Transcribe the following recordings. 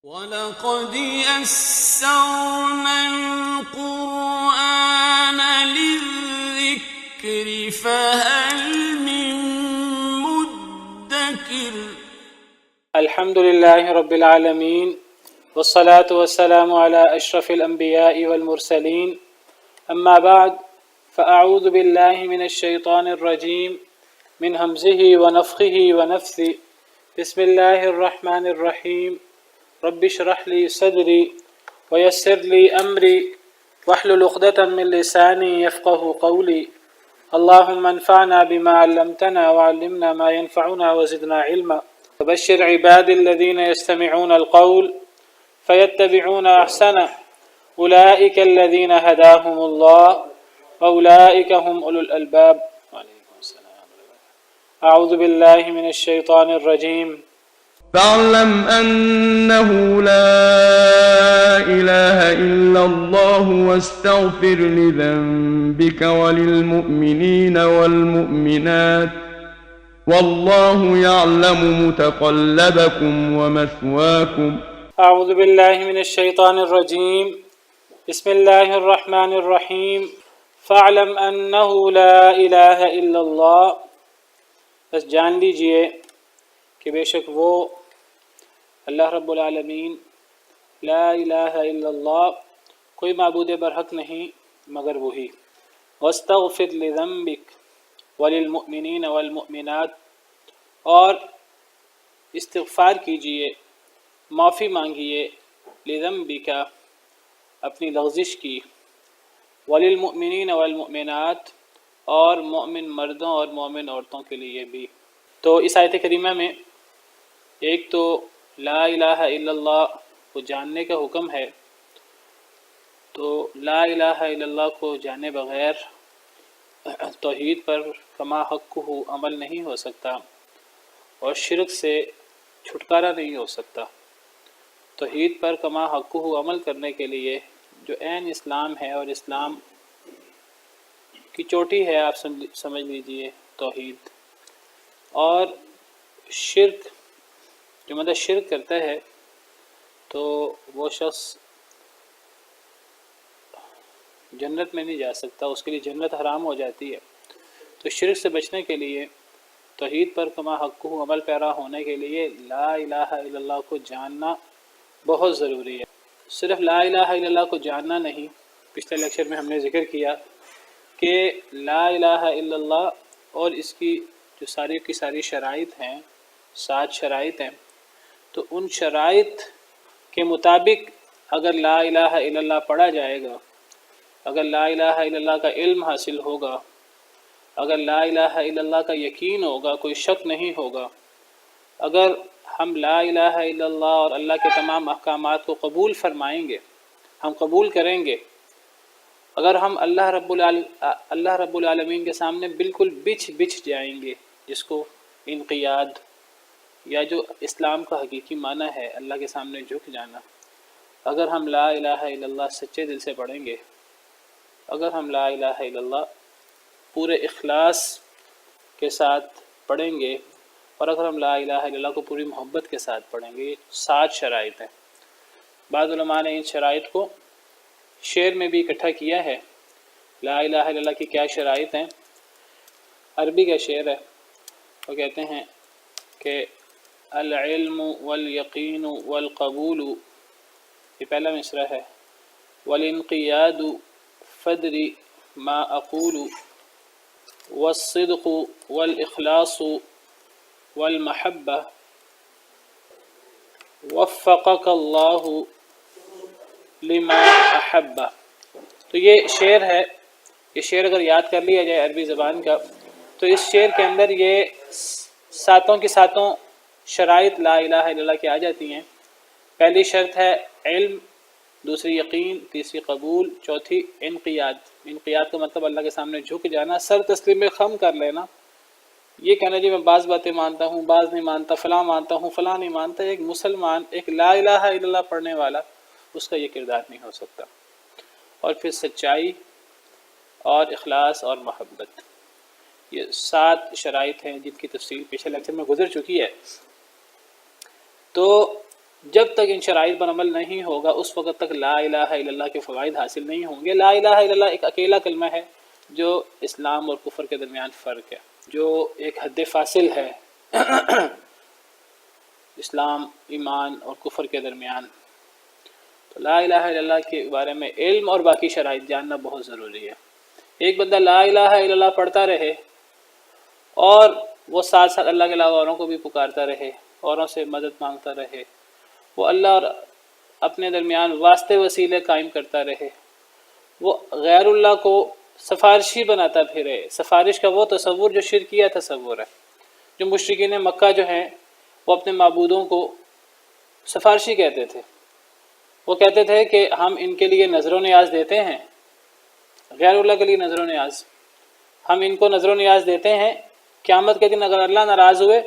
وَلَقَدْ يَسَّرْنَا الْقُرْآنَ لِلذِّكْرِ فَهَلْ مِن مُّدَّكِرٍ الحمد لله رب العالمين والصلاة والسلام على أشرف الأنبياء والمرسلين أما بعد فأعوذ بالله من الشيطان الرجيم من همزه ونفخه ونفثه بسم الله الرحمن الرحيم رب اشرح لي صدري ويسر لي أمري واحلل عقدة من لساني يفقه قولي اللهم انفعنا بما علمتنا وعلمنا ما ينفعنا وزدنا علما وبشر عبادي الذين يستمعون القول فيتبعون أحسنه أولئك الذين هداهم الله وأولئك هم أولو الألباب. أعوذ بالله من الشيطان الرجيم. فاعلم أنه لا إله إلا الله واستغفر لذنبك وللمؤمنين والمؤمنات والله يعلم متقلبكم ومثواكم. أعوذ بالله من الشيطان الرجيم بسم الله الرحمن الرحيم فاعلم أنه لا إله إلا الله. بس جان لیجئے کہ بے شک وہ اللہ رب العالمین لا الہ الا اللہ، کوئی معبود برحق نہیں مگر وہی. واستغفر لذنبک وللمؤمنین والمؤمنات، اور استغفار کیجئے، معافی مانگیے، لذنبک اپنی لغزش کی، وللمؤمنین والمؤمنات اور مومن مردوں اور مومن عورتوں کے لیے بھی. تو اس آیت کریمہ میں ایک تو لا الہ الا اللہ کو جاننے کا حکم ہے، تو لا الہ الا اللہ کو جانے بغیر توحید پر کما حقہ عمل نہیں ہو سکتا اور شرک سے چھٹکارا نہیں ہو سکتا. توحید پر کما حقہ عمل کرنے کے لیے جو عین اسلام ہے، اور اسلام کی چوٹی ہے، آپ سمجھ لیجئے توحید. اور شرک، جو مطلب شرک کرتا ہے تو وہ شخص جنت میں نہیں جا سکتا، اس کے لیے جنت حرام ہو جاتی ہے. تو شرک سے بچنے کے لیے، توحید پر کما حقہ عمل پیرا ہونے کے لیے لا الہ الا اللہ کو جاننا بہت ضروری ہے. صرف لا الہ الا اللہ کو جاننا نہیں، پچھلے لیکچر میں ہم نے ذکر کیا کہ لا الہ الا اللہ اور اس کی جو ساری کی ساری شرائط ہیں، 7 شرائط ہیں، تو ان شرائط کے مطابق اگر لا الہ الا اللہ پڑھا جائے گا، اگر لا الہ الا اللہ کا علم حاصل ہوگا، اگر لا الہ الا اللہ کا یقین ہوگا، کوئی شک نہیں ہوگا، اگر ہم لا الہ الا اللہ اور اللہ کے تمام احکامات کو قبول فرمائیں گے، ہم قبول کریں گے، اگر ہم اللہ رب العالمین کے سامنے بالکل بچھ جائیں گے، جس کو انقیاد یا جو اسلام کا حقیقی معنی ہے اللہ کے سامنے جھک جانا، اگر ہم لا الہ الا اللہ سچے دل سے پڑھیں گے، اگر ہم لا الہ الا اللہ پورے اخلاص کے ساتھ پڑھیں گے، اور اگر ہم لا الہ الا اللہ کو پوری محبت کے ساتھ پڑھیں گے، یہ 7 شرائط ہیں. بعض علماء نے ان شرائط کو شعر میں بھی اکٹھا کیا ہے. لا الہ الا اللہ کی کیا شرائط ہیں؟ عربی کا شعر ہے، وہ کہتے ہیں کہ العلم والیقین والقبول، یہ پہلا مصرع ہے، والانقیاد فدری ما اقول، والصدق والاخلاص والمحبہ وفقک اللہ لما احبہ. تو یہ شعر ہے. یہ شعر اگر یاد کر لیا جائے عربی زبان کا، تو اس شعر کے اندر یہ 7 کی 7 شرائط لا الہ الا اللہ کی آ جاتی ہیں. پہلی شرط ہے علم، دوسری یقین، تیسری قبول، چوتھی انقیاد. انقیاد کا مطلب اللہ کے سامنے جھک جانا، سر تسلیم خم کر لینا. یہ کہنا جی میں بعض باتیں مانتا ہوں، بعض نہیں مانتا، فلاں مانتا ہوں، فلاں نہیں مانتا. ایک مسلمان، ایک لا الہ الا اللہ پڑھنے والا، اس کا یہ کردار نہیں ہو سکتا. اور پھر سچائی اور اخلاص اور محبت، یہ 7 شرائط ہیں جن کی تفصیل پچھلے لیکچر میں گزر چکی ہے. تو جب تک ان شرائط پر عمل نہیں ہوگا اس وقت تک لا الہ الا اللہ کے فوائد حاصل نہیں ہوں گے۔ لا الہ الا اللہ ایک اکیلا کلمہ ہے جو اسلام اور کفر کے درمیان فرق ہے، جو ایک حد فاصل ہے اسلام، ایمان اور کفر کے درمیان۔ تو لا الہ الا اللہ کے بارے میں علم اور باقی شرائط جاننا بہت ضروری ہے۔ ایک بندہ لا الہ الا اللہ پڑھتا رہے اور وہ ساتھ ساتھ اللہ کے علاوہ اوروں کو بھی پکارتا رہے، اوروں سے مدد مانگتا رہے، وہ اللہ اور اپنے درمیان واسطے وسیلے قائم کرتا رہے، وہ غیر اللہ کو سفارشی بناتا پھرے۔ سفارش کا وہ تصور جو شرکیہ تصور ہے، جو مشرکین مکہ جو ہیں وہ اپنے معبودوں کو سفارشی کہتے تھے۔ وہ کہتے تھے کہ ہم ان کے لیے نظر و نیاز دیتے ہیں، غیر اللہ کے لیے نظر و نیاز، ہم ان کو نظر و نیاز دیتے ہیں، قیامت کے دن اگر اللہ ناراض ہوئے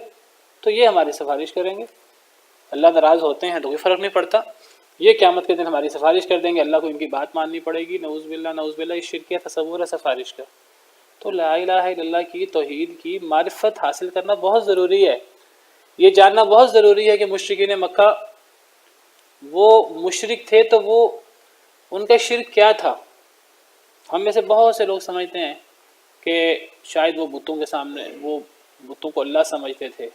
تو یہ ہماری سفارش کریں گے۔ اللہ ناراض ہوتے ہیں تو کوئی فرق نہیں پڑتا، یہ قیامت کے دن ہماری سفارش کر دیں گے، اللہ کو ان کی بات ماننی پڑے گی۔ نعوذ باللہ نعوذ باللہ، یہ شرکیہ تصور ہے سفارش کا۔ تو لا الہ الا اللہ کی توحید کی معرفت حاصل کرنا بہت ضروری ہے۔ یہ جاننا بہت ضروری ہے کہ مشرکین مکہ وہ مشرک تھے تو وہ ان کا شرک کیا تھا۔ ہم میں سے بہت سے لوگ سمجھتے ہیں کہ شاید وہ بتوں کے سامنے، وہ بتوں کو اللہ سمجھتے تھے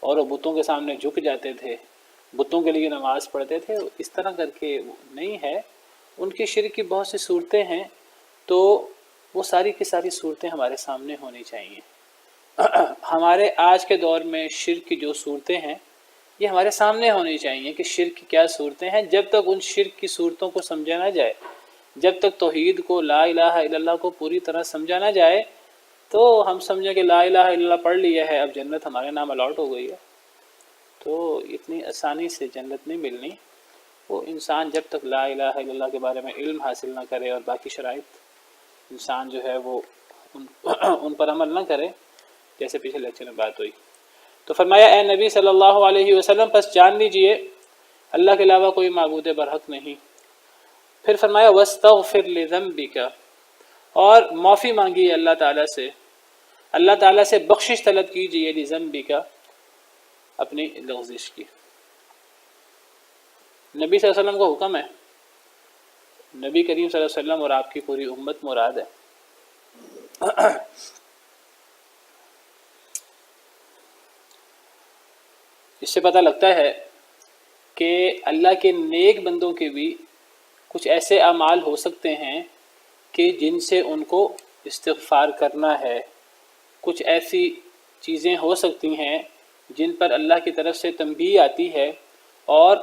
اور وہ بتوں کے سامنے جھک جاتے تھے، بتوں کے لیے نماز پڑھتے تھے۔ اس طرح کر کے نہیں ہے، ان کی شرک کی بہت سی صورتیں ہیں، تو وہ ساری کی ساری صورتیں ہمارے سامنے ہونی چاہیے۔ ہمارے آج کے دور میں شرک کی جو صورتیں ہیں یہ ہمارے سامنے ہونی چاہیے کہ شرک کی کیا صورتیں ہیں۔ جب تک ان شرک کی صورتوں کو سمجھا نہ جائے، جب تک توحید کو، لا الہ الا اللہ کو پوری طرح سمجھا نہ جائے، تو ہم سمجھیں کہ لا الہ الا اللہ پڑھ لیا ہے، اب جنت ہمارے نام الاٹ ہو گئی ہے۔ تو اتنی آسانی سے جنت نہیں ملنی۔ وہ انسان جب تک لا الہ الا اللہ کے بارے میں علم حاصل نہ کرے اور باقی شرائط انسان جو ہے وہ ان پر عمل نہ کرے، جیسے پچھلے لیکچر میں بات ہوئی۔ تو فرمایا اے نبی صلی اللہ علیہ وسلم پس جان لیجئے اللہ کے علاوہ کوئی معبود برحق نہیں۔ پھر فرمایا وَاسْتَغْفِرْ لِذَنْبِكَ، اور معافی مانگیے اللہ تعالیٰ سے، اللہ تعالیٰ سے بخشش طلب کیجئے لِذَنْبِكَ، اپنی لغزش کی۔ نبی صلی اللہ علیہ وسلم کو حکم ہے، نبی کریم صلی اللہ علیہ وسلم اور آپ کی پوری امت مراد ہے۔ اس سے پتہ لگتا ہے کہ اللہ کے نیک بندوں کے بھی کچھ ایسے اعمال ہو سکتے ہیں کہ جن سے ان کو استغفار کرنا ہے، کچھ ایسی چیزیں ہو سکتی ہیں جن پر اللہ کی طرف سے تنبیہ آتی ہے، اور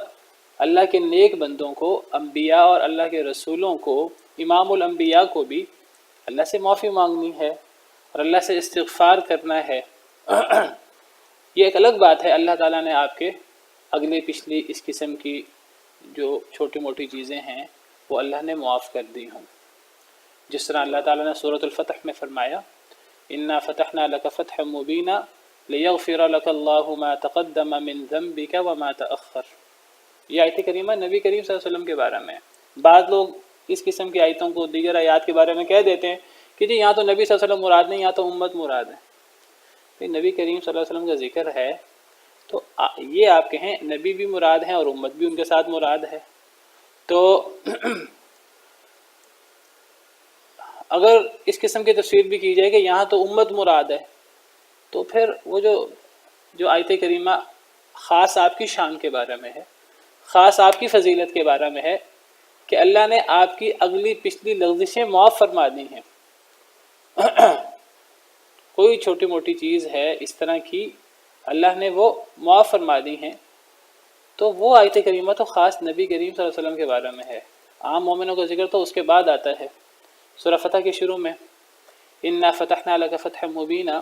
اللہ کے نیک بندوں کو، انبیاء اور اللہ کے رسولوں کو، امام الانبیاء کو بھی اللہ سے معافی مانگنی ہے اور اللہ سے استغفار کرنا ہے۔ یہ ایک الگ بات ہے، اللہ تعالیٰ نے آپ کے اگلی پچھلی اس قسم کی جو چھوٹی موٹی چیزیں ہیں وہ اللہ نے معاف کر دی ہوں۔ جس طرح اللہ تعالیٰ نے سورۃ الفتح میں فرمایا اِنَّا فَتَحْنَا لَكَ فَتْحًا مُبِينًا لِيَغْفِرَ لَكَ اللَّهُ مَا تَقَدَّمَ مِن ذَنبِكَ وَمَا تَأَخَّرَ۔ یہ آیت کریمہ نبی کریم صلی اللہ علیہ وسلم کے بارے میں۔ بعض لوگ اس قسم کی آیتوں کو دیگر آیات کے بارے میں کہہ دیتے ہیں کہ جی یہاں تو نبی صلی اللہ علیہ وسلم مراد نہیں، یہاں تو امت مراد ہے۔ پھر نبی کریم صلی اللہ علیہ وسلم کا ذکر ہے تو یہ آپ کہیں نبی بھی مراد ہیں اور امت بھی ان کے ساتھ مراد ہے۔ تو اگر اس قسم کی تفسیر بھی کی جائے کہ یہاں تو امت مراد ہے، تو پھر وہ جو آیت کریمہ خاص آپ کی شان کے بارے میں ہے، خاص آپ کی فضیلت کے بارے میں ہے کہ اللہ نے آپ کی اگلی پچھلی لغزشیں معاف فرما دی ہیں۔ کوئی چھوٹی موٹی چیز ہے اس طرح کی، اللہ نے وہ معاف فرما دی ہیں، تو وہ آیت کریمہ تو خاص نبی کریم صلی اللہ علیہ وسلم کے بارے میں ہے۔ عام مومنوں کا ذکر تو اس کے بعد آتا ہے۔ سورہ فتح کے شروع میں اِنَّا فَتَحْنَا لَكَ فَتْحًا مُبِينًا،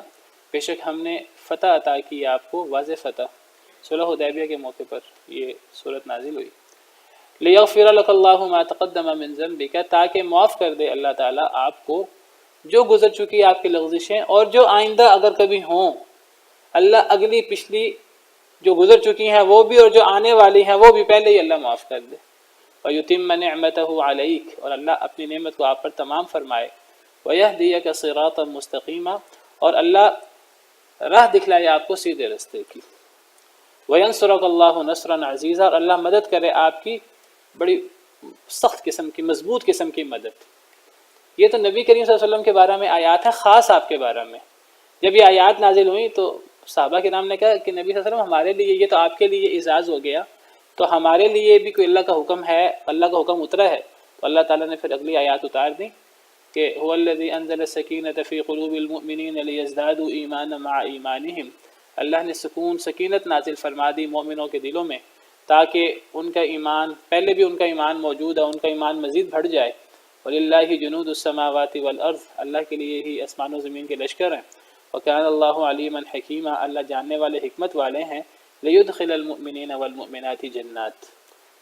بے شک ہم نے فتح عطا کی آپ کو، واضح فتح۔ صلح حدیبیہ کے موقع پر یہ صورت نازل ہوئی۔ لِيَغْفِرَ لَكَ اللَّهُ مَا تَقَدَّمَ مِن ذَنبِكَ، تاکہ معاف کر دے اللہ تعالیٰ آپ کو جو گزر چکی آپ کی لغزشیں اور جو آئندہ اگر کبھی ہوں، اللہ اگلی پچھلی جو گزر چکی ہیں وہ بھی اور جو آنے والی ہیں وہ بھی پہلے ہی اللہ معاف کر دے۔ وَيُتِمَّ نِعْمَتَهُ عَلَيْكَ، اور اللہ اپنی نعمت کو آپ پر تمام فرمائے۔ وَيَهْدِيَكَ صِرَاطًا مُسْتَقِيمًا، اور اللہ راہ دکھلائے آپ کو سیدھے رستے کی۔ وَيَنْصُرَكَ اللَّهُ نَصْرًا عَزِيزًا، اور اللہ مدد کرے آپ کی بڑی سخت قسم کی، مضبوط قسم کی مدد۔ یہ تو نبی کریم صلی اللہ علیہ وسلم کے بارے میں آیات ہیں، خاص آپ کے بارے میں۔ جب یہ آیات نازل ہوئیں تو صحابہ کرام نے کہا کہ نبی صلی اللہ علیہ وسلم ہمارے لیے یہ تو آپ کے لیے اعزاز ہو گیا، تو ہمارے لیے بھی کوئی اللہ کا حکم ہے، اللہ کا حکم اترا ہے؟ تو اللہ تعالیٰ نے پھر اگلی آیات اتار دیں کہ هو الذی انزل السکینۃ فی قلوب المؤمنین لیزدادوا ایمانا مع ایمانہم، اللہ نے سکون سکینت نازل فرما دی مومنوں کے دلوں میں تاکہ ان کا ایمان، پہلے بھی ان کا ایمان موجود ہے، ان کا ایمان مزید بڑھ جائے۔ وَلِلَّهِ جُنُودُ السَّمَاوَاتِ وَالْأَرْضِ، اللہ کے لیے ہی آسمان و زمین کے لشکر ہیں۔ وَكَانَ اللَّهُ عَلِيمًا حَكِيمًا، اللہ جاننے والے حکمت والے ہیں۔ لِيُدْخِلَ الْمُؤْمِنِينَ وَالْمُؤْمِنَاتِ جَنَّاتٍ،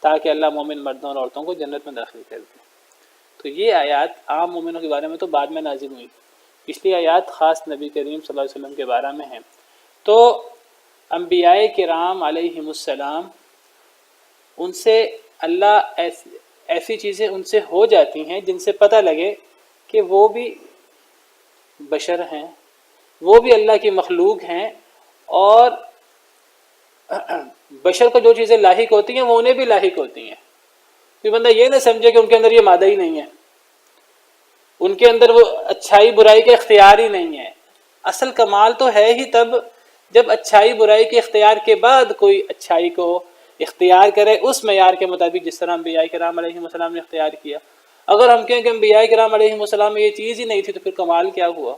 تاکہ اللہ مومن مردوں اور عورتوں کو جنت میں داخل کر دے۔ تو یہ آیات عام مومنوں کے بارے میں تو بعد میں نازل ہوئی، پچھلی آیات خاص نبی کریم صلی اللہ علیہ وسلم کے بارے میں ہیں۔ تو انبیاء کرام علیہم السلام، ان سے اللہ ایسی چیزیں ان سے ہو جاتی ہیں جن سے پتہ لگے کہ وہ بھی بشر ہیں، وہ بھی اللہ کی مخلوق ہیں، اور بشر کو جو چیزیں لاحق ہوتی ہیں وہ انہیں بھی لاحق ہوتی ہیں۔ کوئی بندہ یہ نہ سمجھے کہ ان کے اندر یہ مادہ ہی نہیں ہے، ان کے اندر وہ اچھائی برائی کا اختیار ہی نہیں ہے۔ اصل کمال تو ہے ہی تب جب اچھائی برائی کے اختیار کے بعد کوئی اچھائی کو اختیار کرے اس معیار کے مطابق جس طرح انبیاء کرام علیہ السلام نے اختیار کیا۔ اگر ہم کہیں کہ انبیاء کرام علیہ السلام میں یہ چیز ہی نہیں تھی تو پھر کمال کیا ہوا؟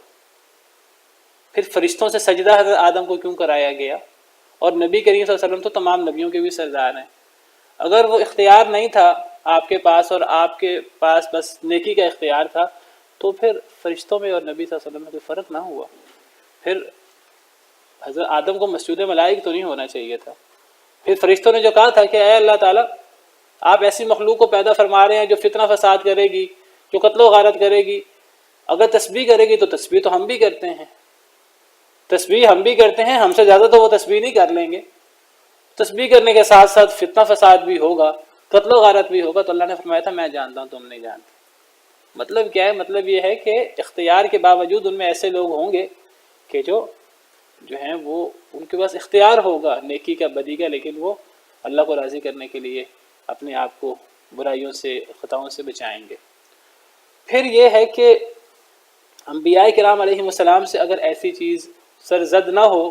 پھر فرشتوں سے سجدہ حضرت آدم کو کیوں کرایا گیا؟ اور نبی کریم صلی اللہ علیہ وسلم تو تمام نبیوں کے بھی سردار ہیں۔ اگر وہ اختیار نہیں تھا آپ کے پاس اور آپ کے پاس بس نیکی کا اختیار تھا تو پھر فرشتوں میں اور نبی صلی اللہ علیہ وسلم میں کوئی فرق نہ ہوا۔ پھر حضرت آدم کو مسجود ملائک تو نہیں ہونا چاہیے تھا۔ پھر فرشتوں نے جو کہا تھا کہ اے اللہ تعالیٰ، آپ ایسی مخلوق کو پیدا فرما رہے ہیں جو فتنہ فساد کرے گی، جو قتل و غارت کرے گی، اگر تسبیح کرے گی تو تسبیح تو ہم بھی کرتے ہیں، تسبیح ہم بھی کرتے ہیں، ہم سے زیادہ تو وہ تسبیح نہیں کر لیں گے، تسبیح کرنے کے ساتھ ساتھ فتنہ فساد بھی ہوگا، قتل و غارت بھی ہوگا۔ تو اللہ نے فرمایا تھا میں جانتا ہوں تم نہیں جانتے۔ مطلب کیا ہے؟ مطلب یہ ہے کہ اختیار کے باوجود ان میں ایسے لوگ ہوں گے کہ جو ہیں وہ ان کے پاس اختیار ہوگا نیکی کا بدی کا، لیکن وہ اللہ کو راضی کرنے کے لیے اپنے آپ کو برائیوں سے خطاؤں سے بچائیں گے۔ پھر یہ ہے کہ انبیاء کرام علیہ السلام سے اگر ایسی چیز سرزد نہ ہو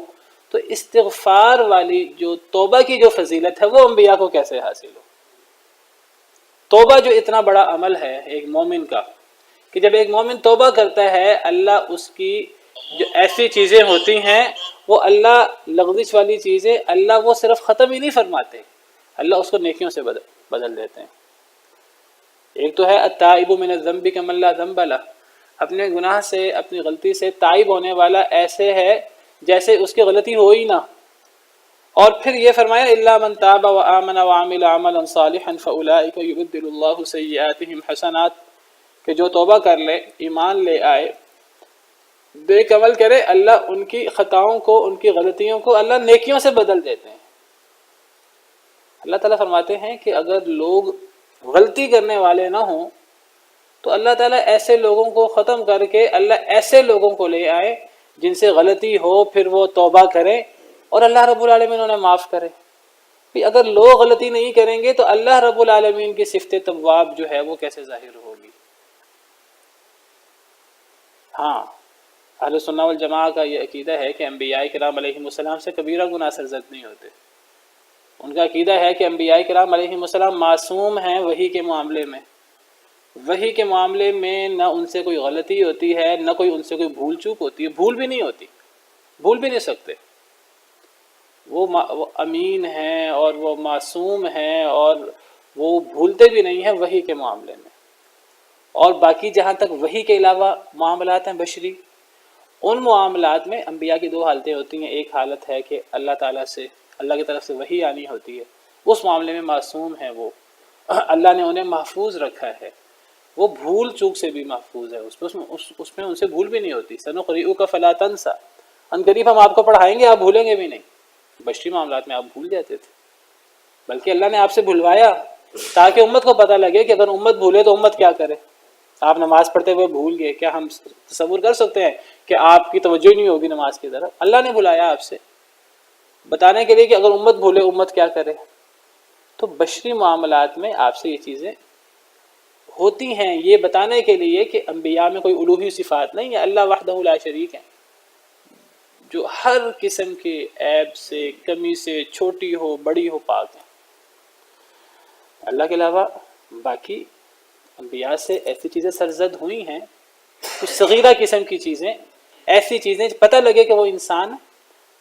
تو استغفار والی جو توبہ کی جو فضیلت ہے وہ انبیاء کو کیسے حاصل ہو؟ توبہ جو اتنا بڑا عمل ہے ایک مومن کا، کہ جب ایک مومن توبہ کرتا ہے اللہ اس کی جو ایسی چیزیں ہوتی ہیں وہ اللہ لغزش والی چیزیں اللہ وہ صرف ختم ہی نہیں فرماتے، اللہ اس کو نیکیوں سے بدل دیتے ہیں۔ ایک تو ہے التائب من الذنب کمن لا ذنب لہ، اپنے گناہ سے اپنی غلطی سے تائب ہونے والا ایسے ہے جیسے اس کی غلطی ہو ہی نہ۔ اور پھر یہ فرمایا الا من تاب وآمن وعمل عملا صالحا فاولئک یبدل اللہ سیئاتہم حسنات، کہ جو توبہ کر لے، ایمان لے آئے، نیک عمل کرے، اللہ ان کی خطاؤں کو، ان کی غلطیوں کو اللہ نیکیوں سے بدل دیتے ہیں۔ اللہ تعالیٰ فرماتے ہیں کہ اگر لوگ غلطی کرنے والے نہ ہوں تو اللہ تعالیٰ ایسے لوگوں کو ختم کر کے اللہ ایسے لوگوں کو لے آئے جن سے غلطی ہو، پھر وہ توبہ کریں اور اللہ رب العالمین انہیں معاف کرے۔ اگر لوگ غلطی نہیں کریں گے تو اللہ رب العالمین کی صفت تواب جو ہے وہ کیسے ظاہر ہوگی؟ ہاں، اہل سنہ والجماعہ کا یہ عقیدہ ہے کہ انبیاء کرام علیہ السلام سے کبیرہ گناہ سرزد نہیں ہوتے۔ ان کا عقیدہ ہے کہ انبیاء کرام علیہ السلام معصوم ہیں وحی کے معاملے میں، وحی کے معاملے میں نہ ان سے کوئی غلطی ہوتی ہے، نہ کوئی ان سے کوئی بھول چوک ہوتی ہے، بھول بھی نہیں ہوتی، بھول بھی نہیں سکتے۔ وہ امین ہیں اور وہ معصوم ہیں اور وہ بھولتے بھی نہیں ہیں وحی کے معاملے میں۔ اور باقی جہاں تک وحی کے علاوہ معاملات ہیں بشری، ان معاملات میں انبیاء کی دو حالتیں ہوتی ہیں۔ ایک حالت ہے کہ اللہ تعالیٰ سے، اللہ کی طرف سے وحی آنی ہوتی ہے، اس معاملے میں معصوم ہیں، وہ اللہ نے انہیں محفوظ رکھا ہے، وہ بھول چوک سے بھی محفوظ ہے، اس میں ان سے بھول بھی نہیں ہوتی۔ سنقرئک فلا تنسى، ان قریب ہم آپ کو پڑھائیں گے آپ بھولیں گے بھی نہیں۔ بشری معاملات میں آپ بھول جاتے تھے، بلکہ اللہ نے آپ سے بھلوایا تاکہ امت کو پتہ لگے کہ اگر امت بھولے تو امت کیا کرے۔ آپ نماز پڑھتے ہوئے بھول گئے، کیا ہم تصور کر سکتے ہیں کہ آپ کی توجہ نہیں ہوگی نماز کی طرف؟ اللہ نے بلایا آپ سے، بتانے کے لیے کہ اگر امت بھولے امت کیا کرے. تو بشری معاملات میں آپ سے یہ چیزیں ہوتی ہیں یہ بتانے کے لیے کہ انبیاء میں کوئی الوہی صفات نہیں ہے، اللہ وحدہ لا شریک ہے جو ہر قسم کے عیب سے، کمی سے، چھوٹی ہو بڑی ہو، پاک ہیں. اللہ کے علاوہ باقی انبیاء سے ایسی چیزیں سرزد ہوئی ہیں، کچھ صغیرہ قسم کی چیزیں، ایسی چیزیں پتہ لگے کہ وہ انسان،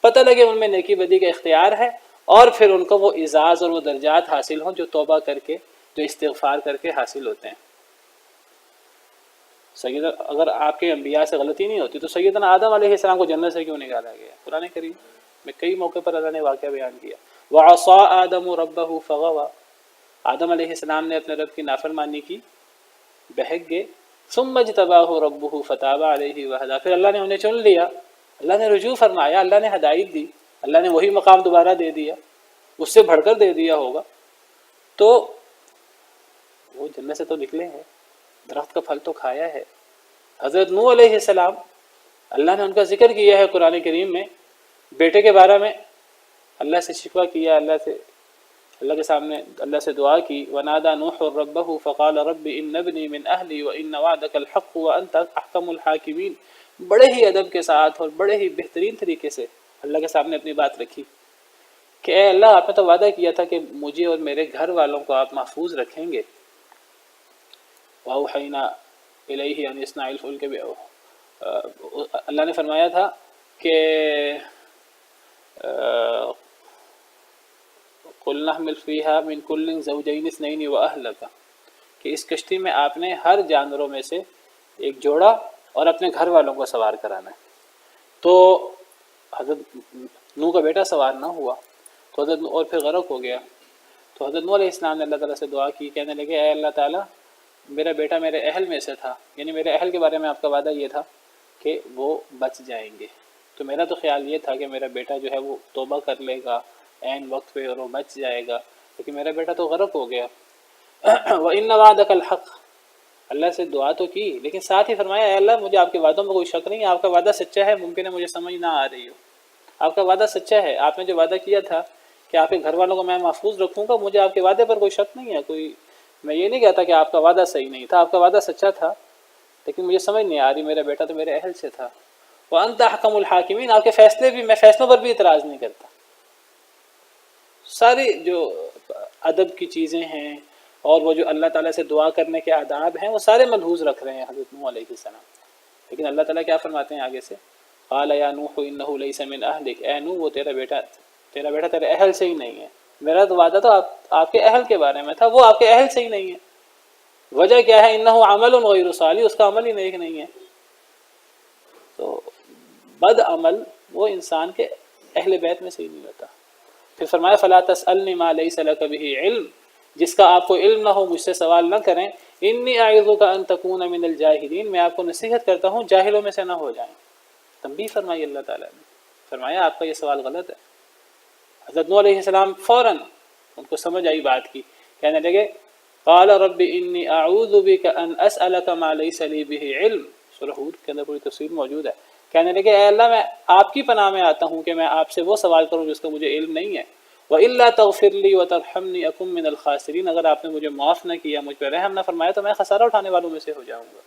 پتہ لگے ان میں نیکی بدی کا اختیار ہے، اور پھر ان کو وہ اعزاز اور وہ درجات حاصل ہوں جو توبہ کر کے، جو استغفار کر کے حاصل ہوتے ہیں. سیدنا اگر آپ کے انبیاء سے غلطی نہیں ہوتی تو سیدنا آدم علیہ السلام کو جنت سے کیوں نکالا گیا؟ قرآن کریم میں کئی موقع پر اللہ نے واقعہ بیان کیا. وَعَصَىٰ آدَمُ رَبَّهُ فَغَوَىٰ، آدم علیہ السلام نے اپنے رب کی نافرمانی کی، بہک گئے. ثُمَّ اجْتَبَاهُ رَبُّهُ فَتَابَ عَلَيْهِ وَهَدَىٰ، پھر اللہ نے انہیں چن لیا، اللہ نے رجوع فرمایا، اللہ نے ہدایت دی، اللہ نے وہی مقام دوبارہ دے دیا، اس سے بڑھ کر دے دیا ہوگا. تو وہ جنت سے تو نکلے ہیں، درخت کا پھل تو کھایا ہے. حضرت نوح علیہ السلام، اللہ نے ان کا ذکر کیا ہے قرآن کریم میں، بیٹے کے بارے میں اللہ سے شکوہ کیا، اللہ کے سامنے اللہ سے دعا کی. وَنَادَى نُوحٌ رَبَّهُ فَقَالَ رَبِّ إِنَّ ابْنِي مِنْ أَهْلِي وَإِنَّ وَعْدَكَ الْحَقُّ وَأَنْتَ أَحْكَمُ الْحَاكِمِينَ. بڑے ہی ادب کے ساتھ اور بڑے ہی بہترین طریقے سے اللہ کے سامنے اپنی بات رکھی کہ اے اللہ، آپ نے تو وعدہ کیا تھا کہ مجھے اور میرے گھر والوں کو آپ محفوظ رکھیں گے. وَأَوْحَيْنَا إِلَيْهِ أَنِ اصْنَعِ الْفُلْكَ بِأَعْيُنِنَا، اللہ نے فرمایا تھا کہ قُلْ نَحْمِلُ فِيهَا مِنْ كُلٍّ زَوْجَيْنِ اثْنَيْنِ وَأَهْلَكَ، کہ اس کشتی میں آپ نے ہر جانوروں میں سے ایک جوڑا اور اپنے گھر والوں کو سوار کرانا ہے. تو حضرت نوح کا بیٹا سوار نہ ہوا تو حضرت نوح اور پھر غرق ہو گیا. تو حضرت نوح علیہ السلام نے اللہ تعالیٰ سے دعا کی، کہنے لگے اے اللہ تعالیٰ، میرا بیٹا میرے اہل میں سے تھا، یعنی میرے اہل کے بارے میں آپ کا وعدہ یہ تھا کہ وہ بچ جائیں گے. تو میرا تو خیال یہ تھا کہ میرا بیٹا جو ہے وہ توبہ کر لے گا عین وقت پہ اور وہ بچ جائے گا، لیکن میرا بیٹا تو غرق ہو گیا. وَإِنَّ وَعْدَكَ الْحَقُّ، اللہ سے دعا تو کی لیکن ساتھ ہی فرمایا اے اللہ، مجھے آپ کے وعدوں میں کوئی شک نہیں ہے، آپ کا وعدہ سچا ہے، ممکن ہے مجھے سمجھ نہ آ رہی ہو، آپ کا وعدہ سچا ہے، آپ نے جو وعدہ کیا تھا کہ آپ کے گھر والوں کو میں محفوظ رکھوں گا، مجھے آپ کے وعدے پر کوئی شک نہیں ہے، میں یہ نہیں کہتا کہ آپ کا وعدہ صحیح نہیں تھا، آپ کا وعدہ سچا تھا، لیکن مجھے سمجھ نہیں آ رہی، میرا بیٹا تو میرے اہل سے تھا. وَأَنْتَ أَحْكَمُ الْحَاكِمِينَ، آپ کے فیصلے بھی، میں فیصلوں پر بھی اعتراض نہیں کرتا. ساری جو ادب کی چیزیں ہیں اور وہ جو اللہ تعالیٰ سے دعا کرنے کے آداب ہیں وہ سارے ملحوظ رکھ رہے ہیں حضرت نوح علیہ السلام. لیکن اللہ تعالیٰ کیا فرماتے ہیں آگے سے؟ قال یا نوح انہ لیس من اہلک، اے نوح وہ تیرا بیٹا تیرے اہل سے ہی نہیں ہے. میرا تو وعدہ تو آپ کے اہل کے بارے میں تھا، وہ آپ کے اہل سے ہی نہیں ہے. وجہ کیا ہے؟ انہ عمل غیر صالح، اس کا عمل ہی نیک نہیں ہے. تو بد عمل وہ انسان کے اہل بیت میں سے ہی نہیں ہوتا. پھر فرمایا فلا تسألنی ما لیس لک بہ علم، جس کا آپ کو علم نہ ہو مجھ سے سوال نہ کریں. انی اعظک ان تکون من الجاہلین، میں آپ کو نصیحت کرتا ہوں جاہلوں میں سے نہ ہو جائیں. تنبیہ فرمائی اللہ تعالیٰ نے، فرمایا آپ کا یہ سوال غلط ہے. حضرت نوح علیہ السلام فوراً ان کو سمجھ آئی بات کی، کہنے لگے قال رب انی اعوذ بک ان اسألک ما لیس لی بہ علم. سورہ ہود کے اندر پوری تفصیل موجود ہے. کہنے لگے اے اللہ، میں آپ کی پناہ میں آتا ہوں کہ میں آپ سے وہ سوال کروں جس کا مجھے علم نہیں ہے. وَإِلَّا تَغْفِرْ لِي وَتَرْحَمْنِي أَكُن مِّنَ الْخَاسِرِينَ، اگر آپ نے مجھے معاف نہ کیا، مجھ پہ رحم نہ فرمایا تو میں خسارہ اٹھانے والوں میں سے ہو جاؤں گا.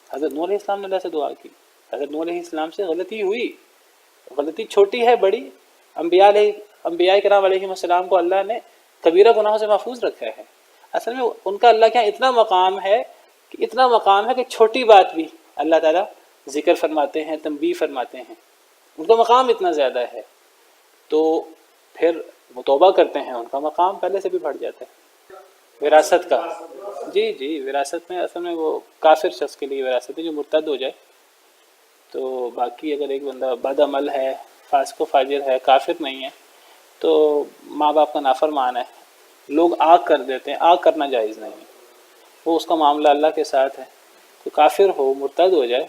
حضرت نوح علیہ السلام نے اللہ سے دعا کی. حضرت نوح علیہ السلام سے غلطی ہوئی، غلطی چھوٹی ہے بڑی، انبیاء کرام علیہ السلام کو اللہ نے کبیرہ گناہوں سے محفوظ رکھا ہے. اصل میں ان کا اللہ کے یہاں اتنا مقام ہے کہ چھوٹی بات بھی اللہ تعالیٰ ذکر فرماتے ہیں، تنبیہ فرماتے ہیں. ان کا مقام اتنا زیادہ ہے تو پھر وہ توبہ کرتے ہیں، ان کا مقام پہلے سے بھی بڑھ جاتا ہے. وراثت کا جی وراثت میں اصل میں وہ کافر شخص کے لیے وراثت ہے جو مرتد ہو جائے. تو باقی اگر ایک بندہ بد عمل ہے، فاسق و فاجر ہے، کافر نہیں ہے، تو ماں باپ کا نافرمان ہے، لوگ آگ کر دیتے ہیں، آگ کرنا جائز نہیں ہے، وہ اس کا معاملہ اللہ کے ساتھ ہے. تو کافر ہو، مرتد ہو جائے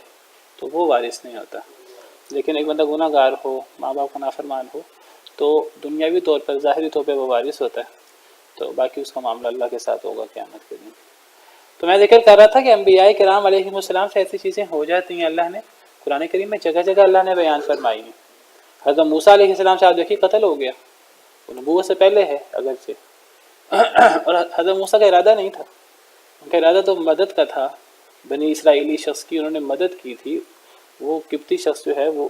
تو وہ وارث نہیں ہوتا. لیکن ایک بندہ گناہ گار ہو، ماں باپ کا نافرمان ہو، تو دنیاوی طور پر، ظاہری طور پہ وہ وارث ہوتا ہے. تو باقی اس کا معاملہ اللہ کے ساتھ ہوگا قیامت کے دن. تو میں ذکر کر رہا تھا کہ انبیاء کرام علیہ السلام سے ایسی چیزیں ہو جاتی ہیں، اللہ نے قرآن کریم میں جگہ جگہ اللہ نے بیان فرمائی ہیں. حضرت موسیٰ علیہ السلام سے آپ دیکھیے قتل ہو گیا، وہ نبوت سے پہلے ہے اگرچہ، اور حضرت موسیٰ کا ارادہ نہیں تھا، ان کا ارادہ تو مدد کا تھا، بنی اسرائیلی شخص کی انہوں نے مدد کی تھی، وہ قبطی شخص جو ہے وہ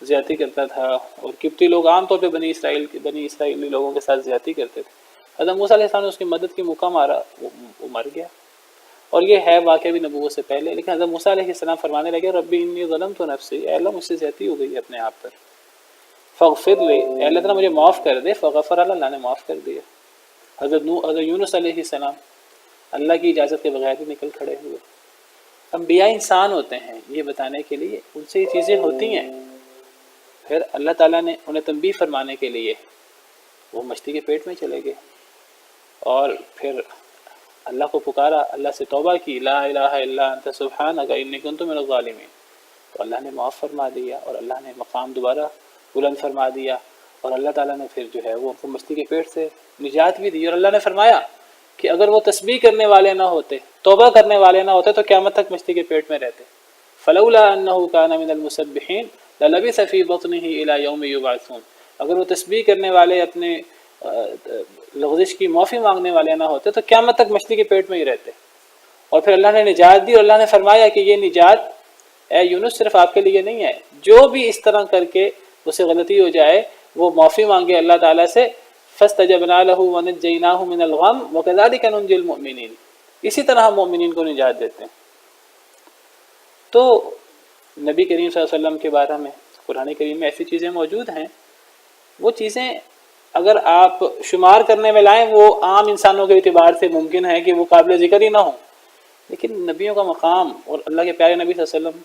زیادتی کرتا تھا، اور قبطی لوگ عام طور پہ بنی اسرائیلی لوگوں کے ساتھ زیادتی کرتے تھے۔ حضرت موسیٰ علیہ السلام نے اس کی مدد کی، موقع مارا، وہ مر گیا، اور یہ ہے واقعہ بھی نبوت سے پہلے۔ لیکن حضرت موسیٰ علیہ السلام فرمانے لگے ربی انی ظلمت نفسی، اے اللہ مجھ سے زیادتی ہو گئی ہے اپنے آپ پر، فاغفر لی، اے اللہ تعالیٰ مجھے معاف کر دے، فغفر اللہ نے معاف کر دیا۔ حضرت یونس علیہ السلام اللہ کی اجازت کے بغیر ہی نکل کھڑے ہوئے۔ انبیاء انسان ہوتے ہیں، یہ بتانے کے لیے ان سے یہ چیزیں ہوتی ہیں، پھر اللہ تعالیٰ نے انہیں تنبیہ فرمانے کے لیے وہ مچھلی کے پیٹ میں چلے گئے، اور پھر اللہ کو پکارا، اللہ سے توبہ کی، لا الہ الا انت سبحانک انی کنت من الظالمین، تو اللہ نے معاف فرما دیا، اور اللہ نے مقام دوبارہ بلند فرما دیا، اور اللہ تعالیٰ نے پھر جو ہے وہ ان کو مچھلی کے پیٹ سے نجات بھی دی۔ اور اللہ نے فرمایا کہ اگر وہ تسبیح کرنے والے نہ ہوتے، توبہ کرنے والے نہ ہوتے، تو قیامت تک مچھلی کے پیٹ میں رہتے۔ فلولا انہ کان من المسبحین للبث فی بطنہ الی یوم یبعثون، اگر وہ تسبیح کرنے والے، اپنے لغزش کی معافی مانگنے والے نہ ہوتے، تو قیامت تک مچھلی کے پیٹ میں ہی رہتے۔ اور پھر اللہ نے نجات دی، اور اللہ نے فرمایا کہ یہ نجات اے یونس صرف آپ کے لیے نہیں ہے، جو بھی اس طرح کر کے اسے غلطی ہو جائے وہ معافی مانگے اللہ تعالیٰ سے، فاستجبنا له ونجیناہ من الغم وکذلک ننجی المؤمنین، اسی طرح ہم مومنین کو نجات دیتے ہیں۔ تو نبی کریم صلی اللہ علیہ وسلم کے بارے میں قرآن کریم میں ایسی چیزیں موجود ہیں، وہ چیزیں اگر آپ شمار کرنے میں لائیں وہ عام انسانوں کے اعتبار سے ممکن ہے کہ وہ قابل ذکر ہی نہ ہوں، لیکن نبیوں کا مقام، اور اللہ کے پیارے نبی صلی اللہ علیہ وسلم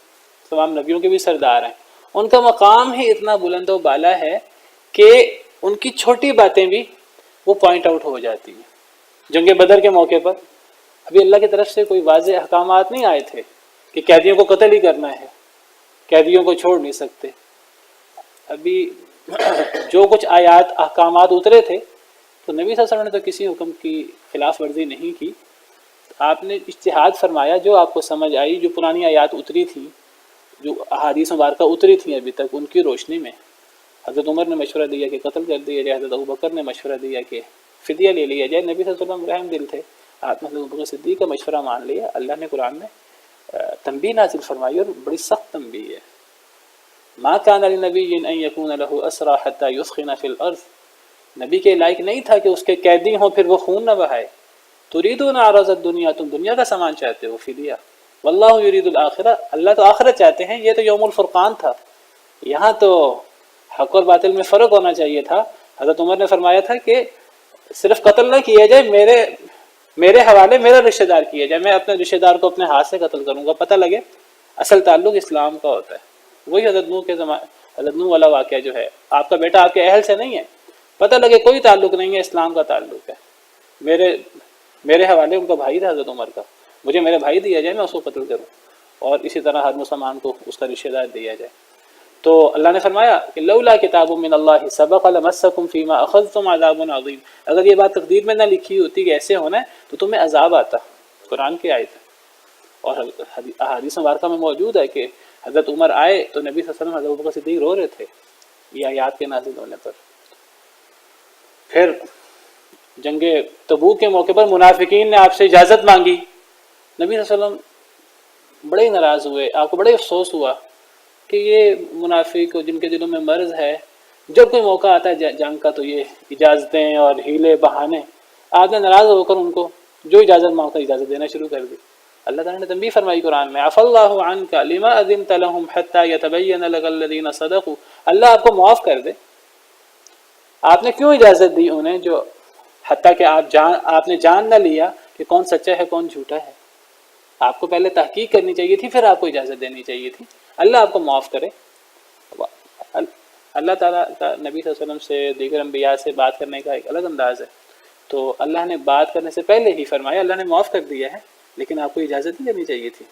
تمام نبیوں کے بھی سردار ہیں، ان کا مقام ہی اتنا بلند و بالا ہے کہ ان کی چھوٹی باتیں بھی وہ پوائنٹ آؤٹ ہو جاتی ہیں۔ جنگ بدر کے موقع پر ابھی اللہ کی طرف سے کوئی واضح احکامات نہیں آئے تھے کہ قیدیوں کو قتل ہی کرنا ہے، قیدیوں کو چھوڑ نہیں سکتے، ابھی جو کچھ آیات احکامات اترے تھے تو نبی صلی اللہ علیہ وسلم نے تو کسی حکم کی خلاف ورزی نہیں کی، آپ نے اجتہاد فرمایا، جو آپ کو سمجھ آئی، جو پرانی آیات اتری تھیں، جو احادیث مبارکہ اتری تھیں ابھی تک، ان کی روشنی میں حضرت عمر نے مشورہ دیا کہ قتل کر دیا جائے، حضرت ابوبکر نے مشورہ دیا کہ فدیہ لے لیا جائے، نبی صلی اللہ علیہ وسلم رحم دل تھے، آپ نے حضرت ابوبکر صدیق کا مشورہ مان لیا۔ اللہ نے قرآن میں تنبیہ نازل فرمائی، اور بڑی سخت تنبیہ ہے، ما کان لنبی ان یکون له اسری حتی یثخن فی الارض، نبی کے لائق نہیں تھا کہ اس کے قیدی ہوں پھر وہ خون نہ بہائے، تريدون عرض الدنیا، تم دنیا کا سامان چاہتے ہو، فدیہ، واللہ یرید الآخرہ، اللہ تو آخرت چاہتے ہیں۔ یہ تو یوم الفرقان تھا، یہاں تو حق اور باطل میں فرق ہونا چاہیے تھا۔ حضرت عمر نے فرمایا تھا کہ صرف قتل نہ کیا جائے، میرے حوالے میرا رشتہ دار کیا جائے، میں اپنے رشتہ دار کو اپنے ہاتھ سے قتل کروں گا، پتہ لگے اصل تعلق اسلام کا ہوتا ہے۔ وہی حضرت نوح کے زمانے، حضرت نوح والا واقعہ جو ہے، آپ کا بیٹا آپ کے اہل سے نہیں ہے، پتہ لگے کوئی تعلق نہیں ہے، اسلام کا تعلق ہے، میرے حوالے ان کا بھائی تھا حضرت عمر کا، مجھے میرے بھائی دیا جائے، میں اس کو قتل کروں، اور اسی طرح ہر مسلمان کو اس کا رشتہ دار دیا جائے۔ تو اللہ نے فرمایا کہ لولا کتاب من اللہ سبق لمسکم فیما اخذتم عذاب عظیم، اگر یہ بات تقدیر میں نہ لکھی ہوتی کہ ایسے ہونا ہے تو تمہیں عذاب آتا، قرآن کی آیت ہے، اور احادیث مبارکہ میں موجود ہے کہ حضرت عمر آئے تو نبی صلی اللہ علیہ وسلم حضرت ابوبکر صدیق رو رہے تھے یہ آیات کے نازل ہونے پر۔ پھر جنگ تبوک کے موقع پر منافقین نے آپ سے اجازت مانگی، نبی صلی اللہ علیہ وسلم بڑے ناراض ہوئے، آپ کو بڑے افسوس ہوا کہ یہ منافق جن کے دلوں میں مرض ہے، جب کوئی موقع آتا ہے جنگ کا تو یہ اجازتیں اور ہیلے بہانے، آپ نے ناراض ہو کر ان کو جو اجازت مانگتا اجازت دینا شروع کر دی۔ اللہ تعالیٰ نے تنبیہ فرمائی قرآن میں، عفا اللہ عنک لما اذنت لهم حتی یتبین لک الذین صدقوا، اللہ آپ کو معاف کر دے، آپ نے کیوں اجازت دی انہیں، جو حتیٰ کہ آپ نے جان نہ لیا کہ کون سچا ہے کون جھوٹا ہے، آپ کو پہلے تحقیق کرنی چاہیے تھی، پھر آپ کو اجازت دینی چاہیے تھی۔ اللہ آپ کو معاف کرے۔ اللہ تعالیٰ کا نبی صلی اللہ علیہ وسلم سے، دیگر انبیاء سے بات کرنے کا ایک الگ انداز ہے، تو اللہ نے بات کرنے سے پہلے ہی فرمایا، اللہ نے معاف کر دیا ہے لیکن آپ کو اجازت نہیں دینی چاہیے تھی۔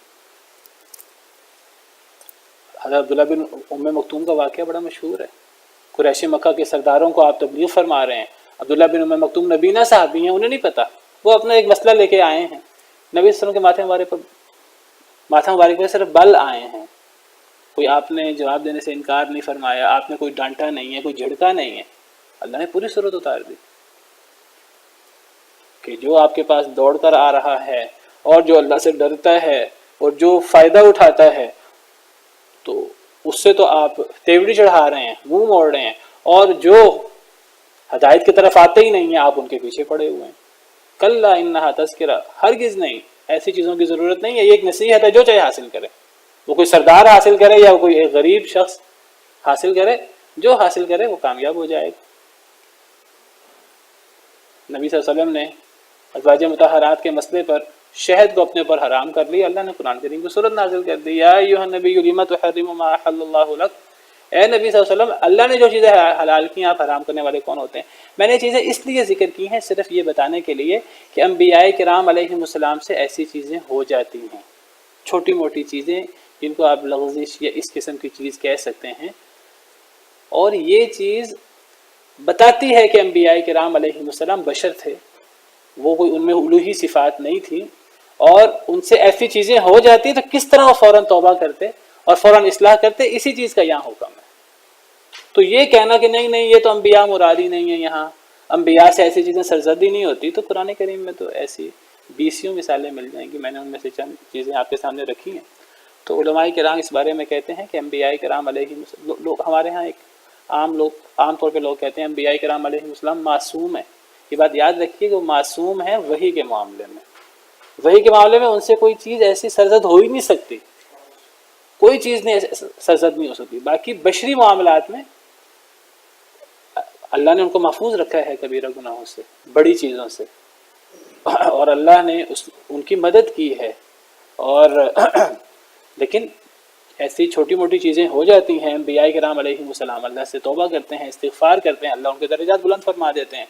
حضرت عبداللہ بن ام مکتوم کا واقعہ بڑا مشہور ہے، قریش مکہ کے سرداروں کو آپ تبلیغ فرما رہے ہیں، عبداللہ بن ام مکتوم نبینا صحابی ہیں، انہیں نہیں پتہ، وہ اپنا ایک مسئلہ لے کے آئے ہیں، نبی صلی اللہ علیہ وسلم کے ماتھے مبارک پر صرف بل آئے ہیں، کوئی آپ نے جواب دینے سے انکار نہیں فرمایا، آپ نے کوئی ڈانٹا نہیں ہے، کوئی جھڑکا نہیں ہے، اللہ نے پوری صورت اتار دی کہ جو آپ کے پاس دوڑ کر آ رہا ہے اور جو اللہ سے ڈرتا ہے اور جو فائدہ اٹھاتا ہے، تو اس سے تو آپ تیوری چڑھا رہے ہیں، منہ موڑ رہے ہیں، اور جو ہدایت کی طرف آتے ہی نہیں ہیں آپ ان کے پیچھے پڑے ہوئے ہیں۔ کلا انہا تذکرہ، ہرگز نہیں، ایسی چیزوں کی ضرورت نہیں ہے، یہ ایک نصیحت ہے، جو چاہے حاصل کرے، وہ کوئی سردار حاصل کرے یا کوئی ایک غریب شخص حاصل کرے، جو حاصل کرے وہ کامیاب ہو جائے گا۔ نبی صلی اللہ علیہ وسلم نے ازواج مطہرات کے مسئلے پر شہد کو اپنے اوپر حرام کر لیا، اللہ نے قرآن کریم کو سورت نازل کر دی، یا ایھا النبی لم تحرم ما احل اللہ لک، اے نبی صلی اللہ علیہ وسلم، اللہ نے جو چیزیں حلال کی ہیں آپ حرام کرنے والے کون ہوتے ہیں؟ میں نے چیزیں اس لیے ذکر کی ہیں صرف یہ بتانے کے لیے کہ انبیاء کرام علیہم السلام سے ایسی چیزیں ہو جاتی ہیں، چھوٹی موٹی چیزیں جن کو آپ لغزش یا اس قسم کی چیز کہہ سکتے ہیں، اور یہ چیز بتاتی ہے کہ انبیاء کرام علیہم السلام بشر تھے، وہ کوئی ان میں الوہی صفات نہیں تھی، اور ان سے ایسی چیزیں ہو جاتی تو کس طرح وہ فوراً توبہ کرتے اور فوراً اصلاح کرتے، اسی چیز کا یہاں حکم ہے۔ تو یہ کہنا کہ نہیں نہیں یہ تو انبیاء مرادی نہیں ہے، یہاں انبیاء سے ایسی چیزیں سرزدی نہیں ہوتی، تو قرآن کریم میں تو ایسی بیسیوں مثالیں مل جائیں گی، میں نے ان میں سے چند چیزیں آپ کے سامنے رکھی ہیں۔ تو علماء کرام اس بارے میں کہتے ہیں کہ انبیاء کرام علیہم لوگ، ہمارے ہاں ایک عام طور پہ لوگ کہتے ہیں انبیاء کرام علیہم السلام معصوم ہیں، یہ بات یاد رکھیے کہ وہ معصوم ہیں وحی کے معاملے میں، وحی کے معاملے میں ان سے کوئی چیز ایسی سرزد ہو ہی نہیں سکتی، کوئی چیز نہیں سرزد نہیں ہو سکتی۔ باقی بشری معاملات میں اللہ نے ان کو محفوظ رکھا ہے کبیرہ گناہوں سے، بڑی چیزوں سے، اور اللہ نے ان کی مدد کی ہے، اور لیکن ایسی چھوٹی موٹی چیزیں ہو جاتی ہیں، انبیاء کرام علیہم السلام اللہ سے توبہ کرتے ہیں، استغفار کرتے ہیں، اللہ ان کے درجات بلند فرما دیتے ہیں۔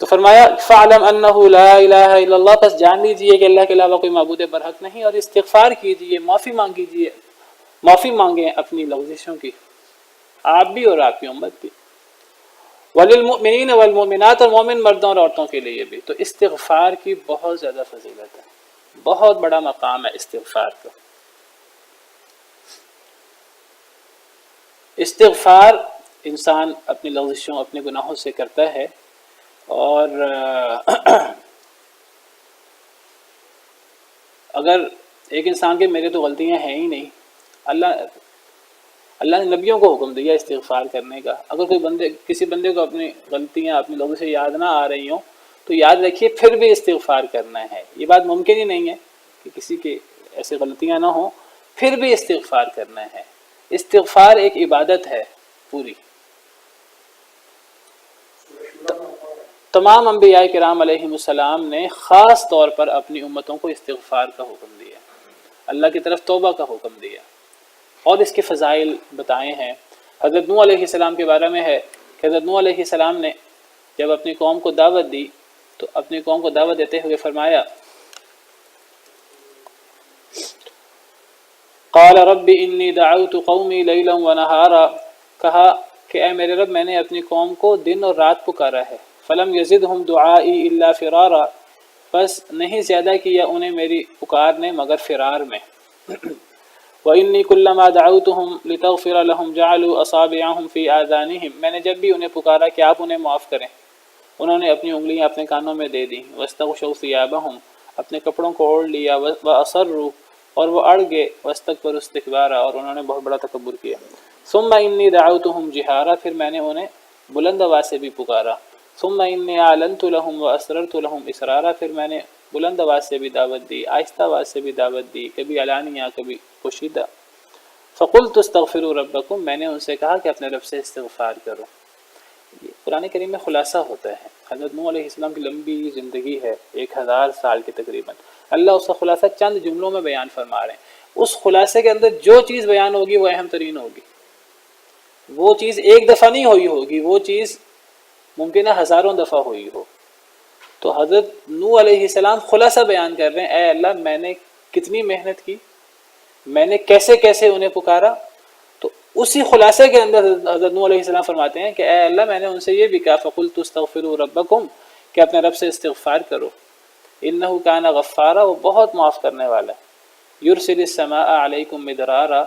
تو فرمایا فَاعْلَمْ أَنَّهُ لَا إِلَٰهَ إِلَّا اللَّهُ، پس جان لیجیے کہ اللہ کے علاوہ کوئی معبود برحق نہیں، اور استغفار کیجیے، معافی مانگیجیے، معافی مانگیں اپنی لغزشوں کی، آپ بھی اور آپ کی امت بھی۔ وَلِلْمُؤْمِنِينَ وَالْمُؤْمِنَاتِ، اور مومن مردوں اور عورتوں کے لیے بھی۔ تو استغفار کی بہت زیادہ فضیلت ہے، بہت بڑا مقام ہے استغفار کا۔ استغفار انسان اپنی لغزشوں، اپنے گناہوں سے کرتا ہے، اور اگر ایک انسان کے میرے تو غلطیاں ہیں ہی نہیں، اللہ نے نبیوں کو حکم دیا استغفار کرنے کا، اگر کسی بندے کو اپنی غلطیاں، اپنی لوگوں سے یاد نہ آ رہی ہوں تو یاد رکھیے پھر بھی استغفار کرنا ہے، یہ بات ممکن ہی نہیں ہے کہ کسی کی ایسے غلطیاں نہ ہوں، پھر بھی استغفار کرنا ہے۔ استغفار ایک عبادت ہے پوری۔ تمام انبیاء کرام علیہم السلام نے خاص طور پر اپنی امتوں کو استغفار کا حکم دیا، اللہ کی طرف توبہ کا حکم دیا، اور اس کے فضائل بتائے ہیں۔ حضرت نوح علیہ السلام کے بارے میں ہے کہ حضرت نوح علیہ السلام نے جب اپنی قوم کو دعوت دی تو اپنی قوم کو دعوت دیتے ہوئے فرمایا قال رب انی دعوت قومی لیلا ونہارا، کہا کہ اے میرے رب میں نے اپنی قوم کو دن اور رات پکارا ہے، فلم یزدہم دعائی الا فرارا، بس نہیں زیادہ کیا انہیں میری پکار نے مگر فرار میں۔ وَإِنِّي كُلَّمَا دَعَوْتُهُمْ لِتَغْفِرَ لَهُمْ جَعَلُوا أَصَابِعَهُمْ فِي آذَانِهِمْ، میں نے جب بھی انہیں پکارا کہ آپ انہیں معاف کریں، انہوں نے اپنی انگلیاں اپنے کانوں میں دے دیں، وَاسْتَغْشَوْا ثِيَابَهُمْ، اپنے کپڑوں کو اوڑھ لیا، وَأَصَرُّوا، اور وہ اڑ گئے، وَاسْتَكْبَرُوا اسْتِكْبَارًا، اور انہوں نے بہت بڑا تکبر کیا۔ ثُمَّ إِنِّي دَعَوْتُهُمْ جِهَارًا، پھر میں نے انہیں بلند آواز سے بھی پکارا۔ ثُمَّ إِنِّي أَعْلَنْتُ لَهُمْ وَأَسْرَرْتُ لَهُمْ إِسْرَارًا، پھر میں نے بلند آواز سے بھی دعوت دی، آہستہ آواز سے بھی دعوت دی، کبھی علانیہ کبھی پوشیدہ۔ فَقُلْتُ اسْتَغْفِرُوا رَبَّكُمْ، میں نے ان سے کہا کہ اپنے رب سے استغفار کرو۔ یہ قرآن کریم میں خلاصہ ہوتا ہے۔ حضرت نوح علیہ السلام کی لمبی زندگی ہے، 1000 سال کی تقریباً، اللہ اس کا خلاصہ چند جملوں میں بیان فرما رہے ہیں۔ اس خلاصے کے اندر جو چیز بیان ہوگی وہ اہم ترین ہوگی، وہ چیز ایک دفعہ نہیں ہوئی ہوگی، وہ چیز ممکن ہے ہزاروں دفعہ ہوئی ہو۔ تو حضرت نوح علیہ السلام خلاصہ بیان کر رہے ہیں، اے اللہ میں نے کتنی محنت کی، میں نے کیسے کیسے انہیں پکارا۔ تو اسی خلاصے کے اندر حضرت نوح علیہ السلام فرماتے ہیں کہ اے اللہ میں نے ان سے یہ بھی کہا فَقُلْتُ اسْتَغْفِرُوا رَبَّكُمْ، کہ اپنے رب سے استغفار کرو، إِنَّهُ كَانَ غَفَّارًا، وہ بہت معاف کرنے والا ہے، يُرْسِلِ السَّمَاءَ عَلَيْكُمْ مِدْرَارًا،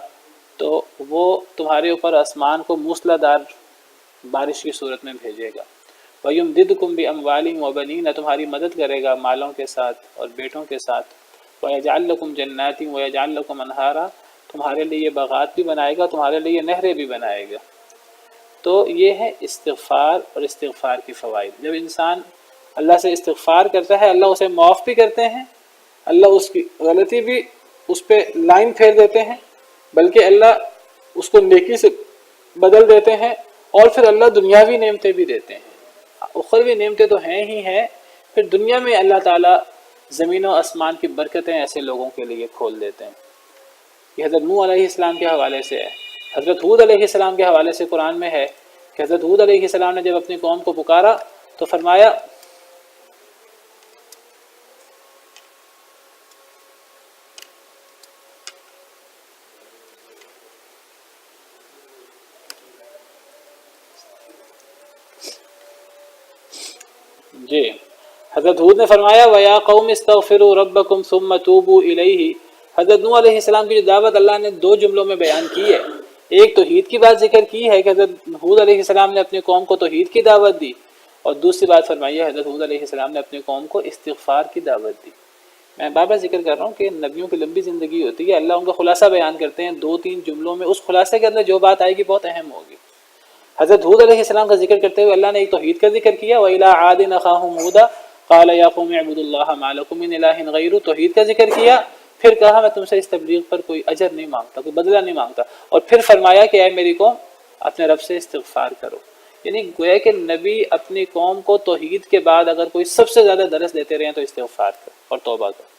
تو وہ تمہارے اوپر آسمان کو موسلا دار بارش کی صورت میں بھیجے گا۔ وَيُمْدِدْكُمْ بِأَمْوَالٍ وَبَنِينَ، تمہاری مدد کرے گا مالوں کے ساتھ اور بیٹوں کے ساتھ۔ وَيَجْعَلْ لَكُمْ جَنَّاتٍ وَيَجْعَلْ لَكُمْ أَنْهَارًا، تمہارے لیے باغات بھی بنائے گا، تمہارے لیے نہریں بھی بنائے گا۔ تو یہ ہے استغفار اور استغفار کی فوائد۔ جب انسان اللہ سے استغفار کرتا ہے اللہ اسے معاف بھی کرتے ہیں، اللہ اس کی غلطی بھی اس پہ لائن پھیر دیتے ہیں، بلکہ اللہ اس کو نیکی سے بدل دیتے ہیں، اور پھر اللہ دنیاوی نعمتیں بھی دیتے ہیں۔ اخروی نعمتیں تو ہیں ہی ہیں، پھر دنیا میں اللہ تعالیٰ زمین و آسمان کی برکتیں ایسے لوگوں کے لیے کھول دیتے ہیں۔ یہ حضرت نوح علیہ السلام کے حوالے سے ہے۔ حضرت ہود علیہ السلام کے حوالے سے قرآن میں ہے کہ حضرت ہود علیہ السلام نے جب اپنی قوم کو پکارا تو فرمایا جی حضرت ہود نے فرمایا وَيَا قَوْمِ اسْتَغْفِرُوا رَبَّكُمْ ثُمَّ تُوبُوا إِلَيْهِ۔ حضرت نوح علیہ السلام کی جو دعوت اللہ نے دو جملوں میں بیان کی ہے، ایک توحید کی بات ذکر کی ہے کہ حضرت ہود علیہ السلام نے اپنی قوم کو توحید کی دعوت دی، اور دوسری بات فرمائی ہے حضرت ہود علیہ السلام نے اپنی قوم کو استغفار کی دعوت دی۔ میں بار بار ذکر کر رہا ہوں کہ نبیوں کی لمبی زندگی ہوتی ہے، اللہ ان کا خلاصہ بیان کرتے ہیں دو تین جملوں میں، اس خلاصے کے اندر جو بات آئے گی بہت اہم ہوگی۔ حضرت ہود علیہ السلام کا ذکر کرتے ہوئے اللہ نے ایک توحید کا ذکر کیا، وَإِلَىٰ عَادٍ أَخَاهُمْ هُودًا قَالَ يَا قَوْمِ اعْبُدُوا اللَّهَ مَا لَكُم مِّنْ إِلَٰهٍ غَيْرُهُ، توحید کا ذکر کیا، پھر کہا میں تم سے اس تبلیغ پر کوئی اجر نہیں مانگتا، کوئی بدلہ نہیں مانگتا، اور پھر فرمایا کہ اے میری قوم اپنے رب سے استغفار کرو۔ یعنی گویا کہ نبی اپنی قوم کو توحید کے بعد اگر کوئی سب سے زیادہ درس دیتے رہے تو استغفار کرو اور توبہ کرو،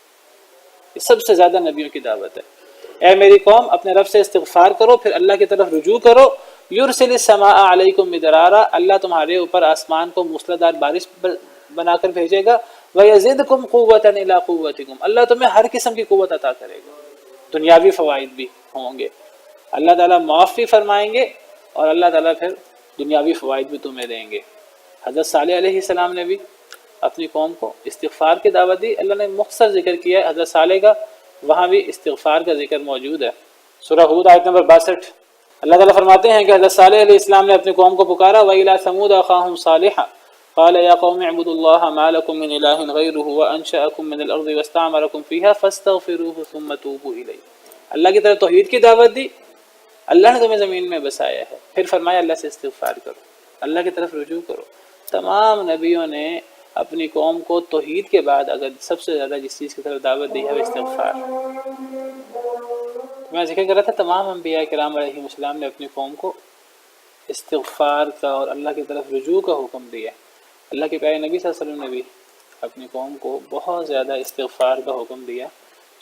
یہ سب سے زیادہ نبیوں کی دعوت ہے۔ اے میری قوم اپنے رب سے استغفار کرو، پھر اللہ کی طرف رجوع کرو۔ یرسل السماء علیکم مدرارا، اللہ تمہارے اوپر آسمان کو موسلادھار بارش بنا کر بھیجے گا۔ وَيَزِدْكُمْ قُوَّةً إِلَىٰ قُوَّتِكُمْ، اللہ تمہیں ہر قسم کی قوت عطا کرے گا، دنیاوی فوائد بھی ہوں گے، اللہ تعالیٰ معاف بھی فرمائیں گے، اور اللہ تعالیٰ پھر دنیاوی فوائد بھی تمہیں دیں گے۔ حضرت صالح علیہ السلام نے بھی اپنی قوم کو استغفار کی دعوت دی، اللہ نے مختصر ذکر کیا ہے حضرت صالح کا، وہاں بھی استغفار کا ذکر موجود ہے۔ سورہ ہود آیت نمبر 62، اللہ تعالیٰ فرماتے ہیں کہ حضرت صالح علیہ السلام نے اپنی قوم کو پکارا، وَإِلَىٰ ثَمُودَ أَخَاهُمْ صَالِحًا قَالَ يَا قَوْمِ اعْبُدُوا اللَّهَ مَا لَكُم مِّنْ إِلَٰهٍ غَيْرُهُ وَأَنشَأَكُم مِّنَ الْأَرْضِ وَاسْتَعْمَرَكُم فِيهَا فَاسْتَغْفِرُوهُ ثُمَّ تُوبُوا إِلَيْهِ۔ اللہ کی طرف توحید کی دعوت دی، اللہ نے تمہیں زمین میں بسایا ہے، پھر فرمایا اللہ سے استغفار کرو، اللہ کی طرف رجوع کرو۔ تمام نبیوں نے اپنی قوم کو توحید کے بعد اگر سب سے زیادہ جس چیز کی طرف دعوت دی ہے وہ استغفار۔ میں ذکر کر رہا تھا تمام انبیاء کرام علیہ السلام نے اپنی قوم کو استغفار کا اور اللہ کی طرف رجوع کا حکم دیا۔ اللہ کے پیارے نبی صلی اللہ علیہ وسلم نے بھی اپنی قوم کو بہت زیادہ استغفار کا حکم دیا۔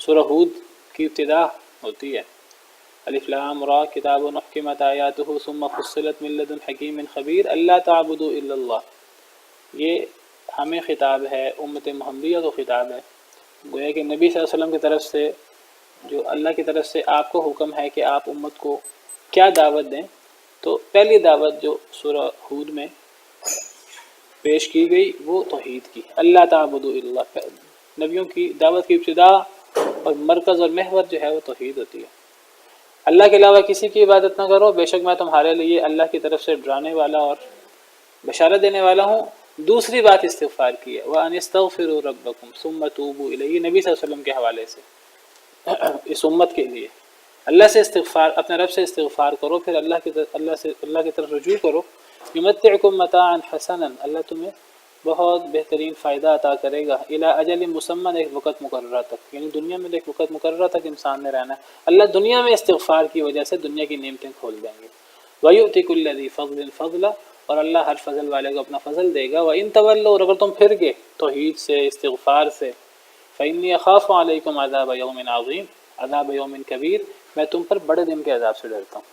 سورہ ہود کی ابتدا ہوتی ہے الف لام را کتاب احکمت آیاتہ ثم فصلت من لدن حکیم خبیر اللہ تعبدوا الا اللہ۔ یہ ہمیں خطاب ہے، امت محمدیہ کو خطاب ہے، گویا کہ نبی صلی اللہ علیہ وسلم کی طرف سے جو اللہ کی طرف سے آپ کو حکم ہے کہ آپ امت کو کیا دعوت دیں، تو پہلی دعوت جو سورہ ہود میں پیش کی گئی وہ توحید کی، اللہ تعبدوا الا اللہ۔ نبیوں کی دعوت کی ابتدا اور مرکز اور محور جو ہے وہ توحید ہوتی ہے۔ اللہ کے علاوہ کسی کی عبادت نہ کرو، بے شک میں تمہارے لیے اللہ کی طرف سے ڈرانے والا اور بشارت دینے والا ہوں۔ دوسری بات استغفار کی ہے، وَأَنِ اسْتَغْفِرُوا رَبَّكُمْ ثُمَّ تُوبُوا إِلَيْهِ، نبی صلی اللہ علیہ وسلم کے حوالے سے اس امت کے لیے اللہ سے استغفار، اپنے رب سے استغفار کرو، پھر اللہ کی طرف رجوع کرو۔ یمتعکم متاعا حسنا، اللہ تمہیں بہت بہترین فائدہ عطا کرے گا، الی اجل مسمى، ایک وقت مقررہ تک، یعنی دنیا میں ایک وقت مقررہ تک انسان نے رہنا ہے۔ اللہ دنیا میں استغفار کی وجہ سے دنیا کی نعمتیں کھول دیں گے۔ وَيُؤْتِ كُلَّ ذِي فَضْلٍ فَضْلًا، اور اللہ ہر فضل والے کو اپنا فضل دے گا۔ وَإِن تَوَلَّوْا، اور اگر تم پھر گئے توحید سے استغفار سے، فَإِنِّي أَخَافُ عَلَيْكُمْ عَذَابَ يَوْمٍ عَظِيمٍ، عذاب یوم کبیر، میں تم پر بڑے دن کے عذاب سے ڈرتا ہوں۔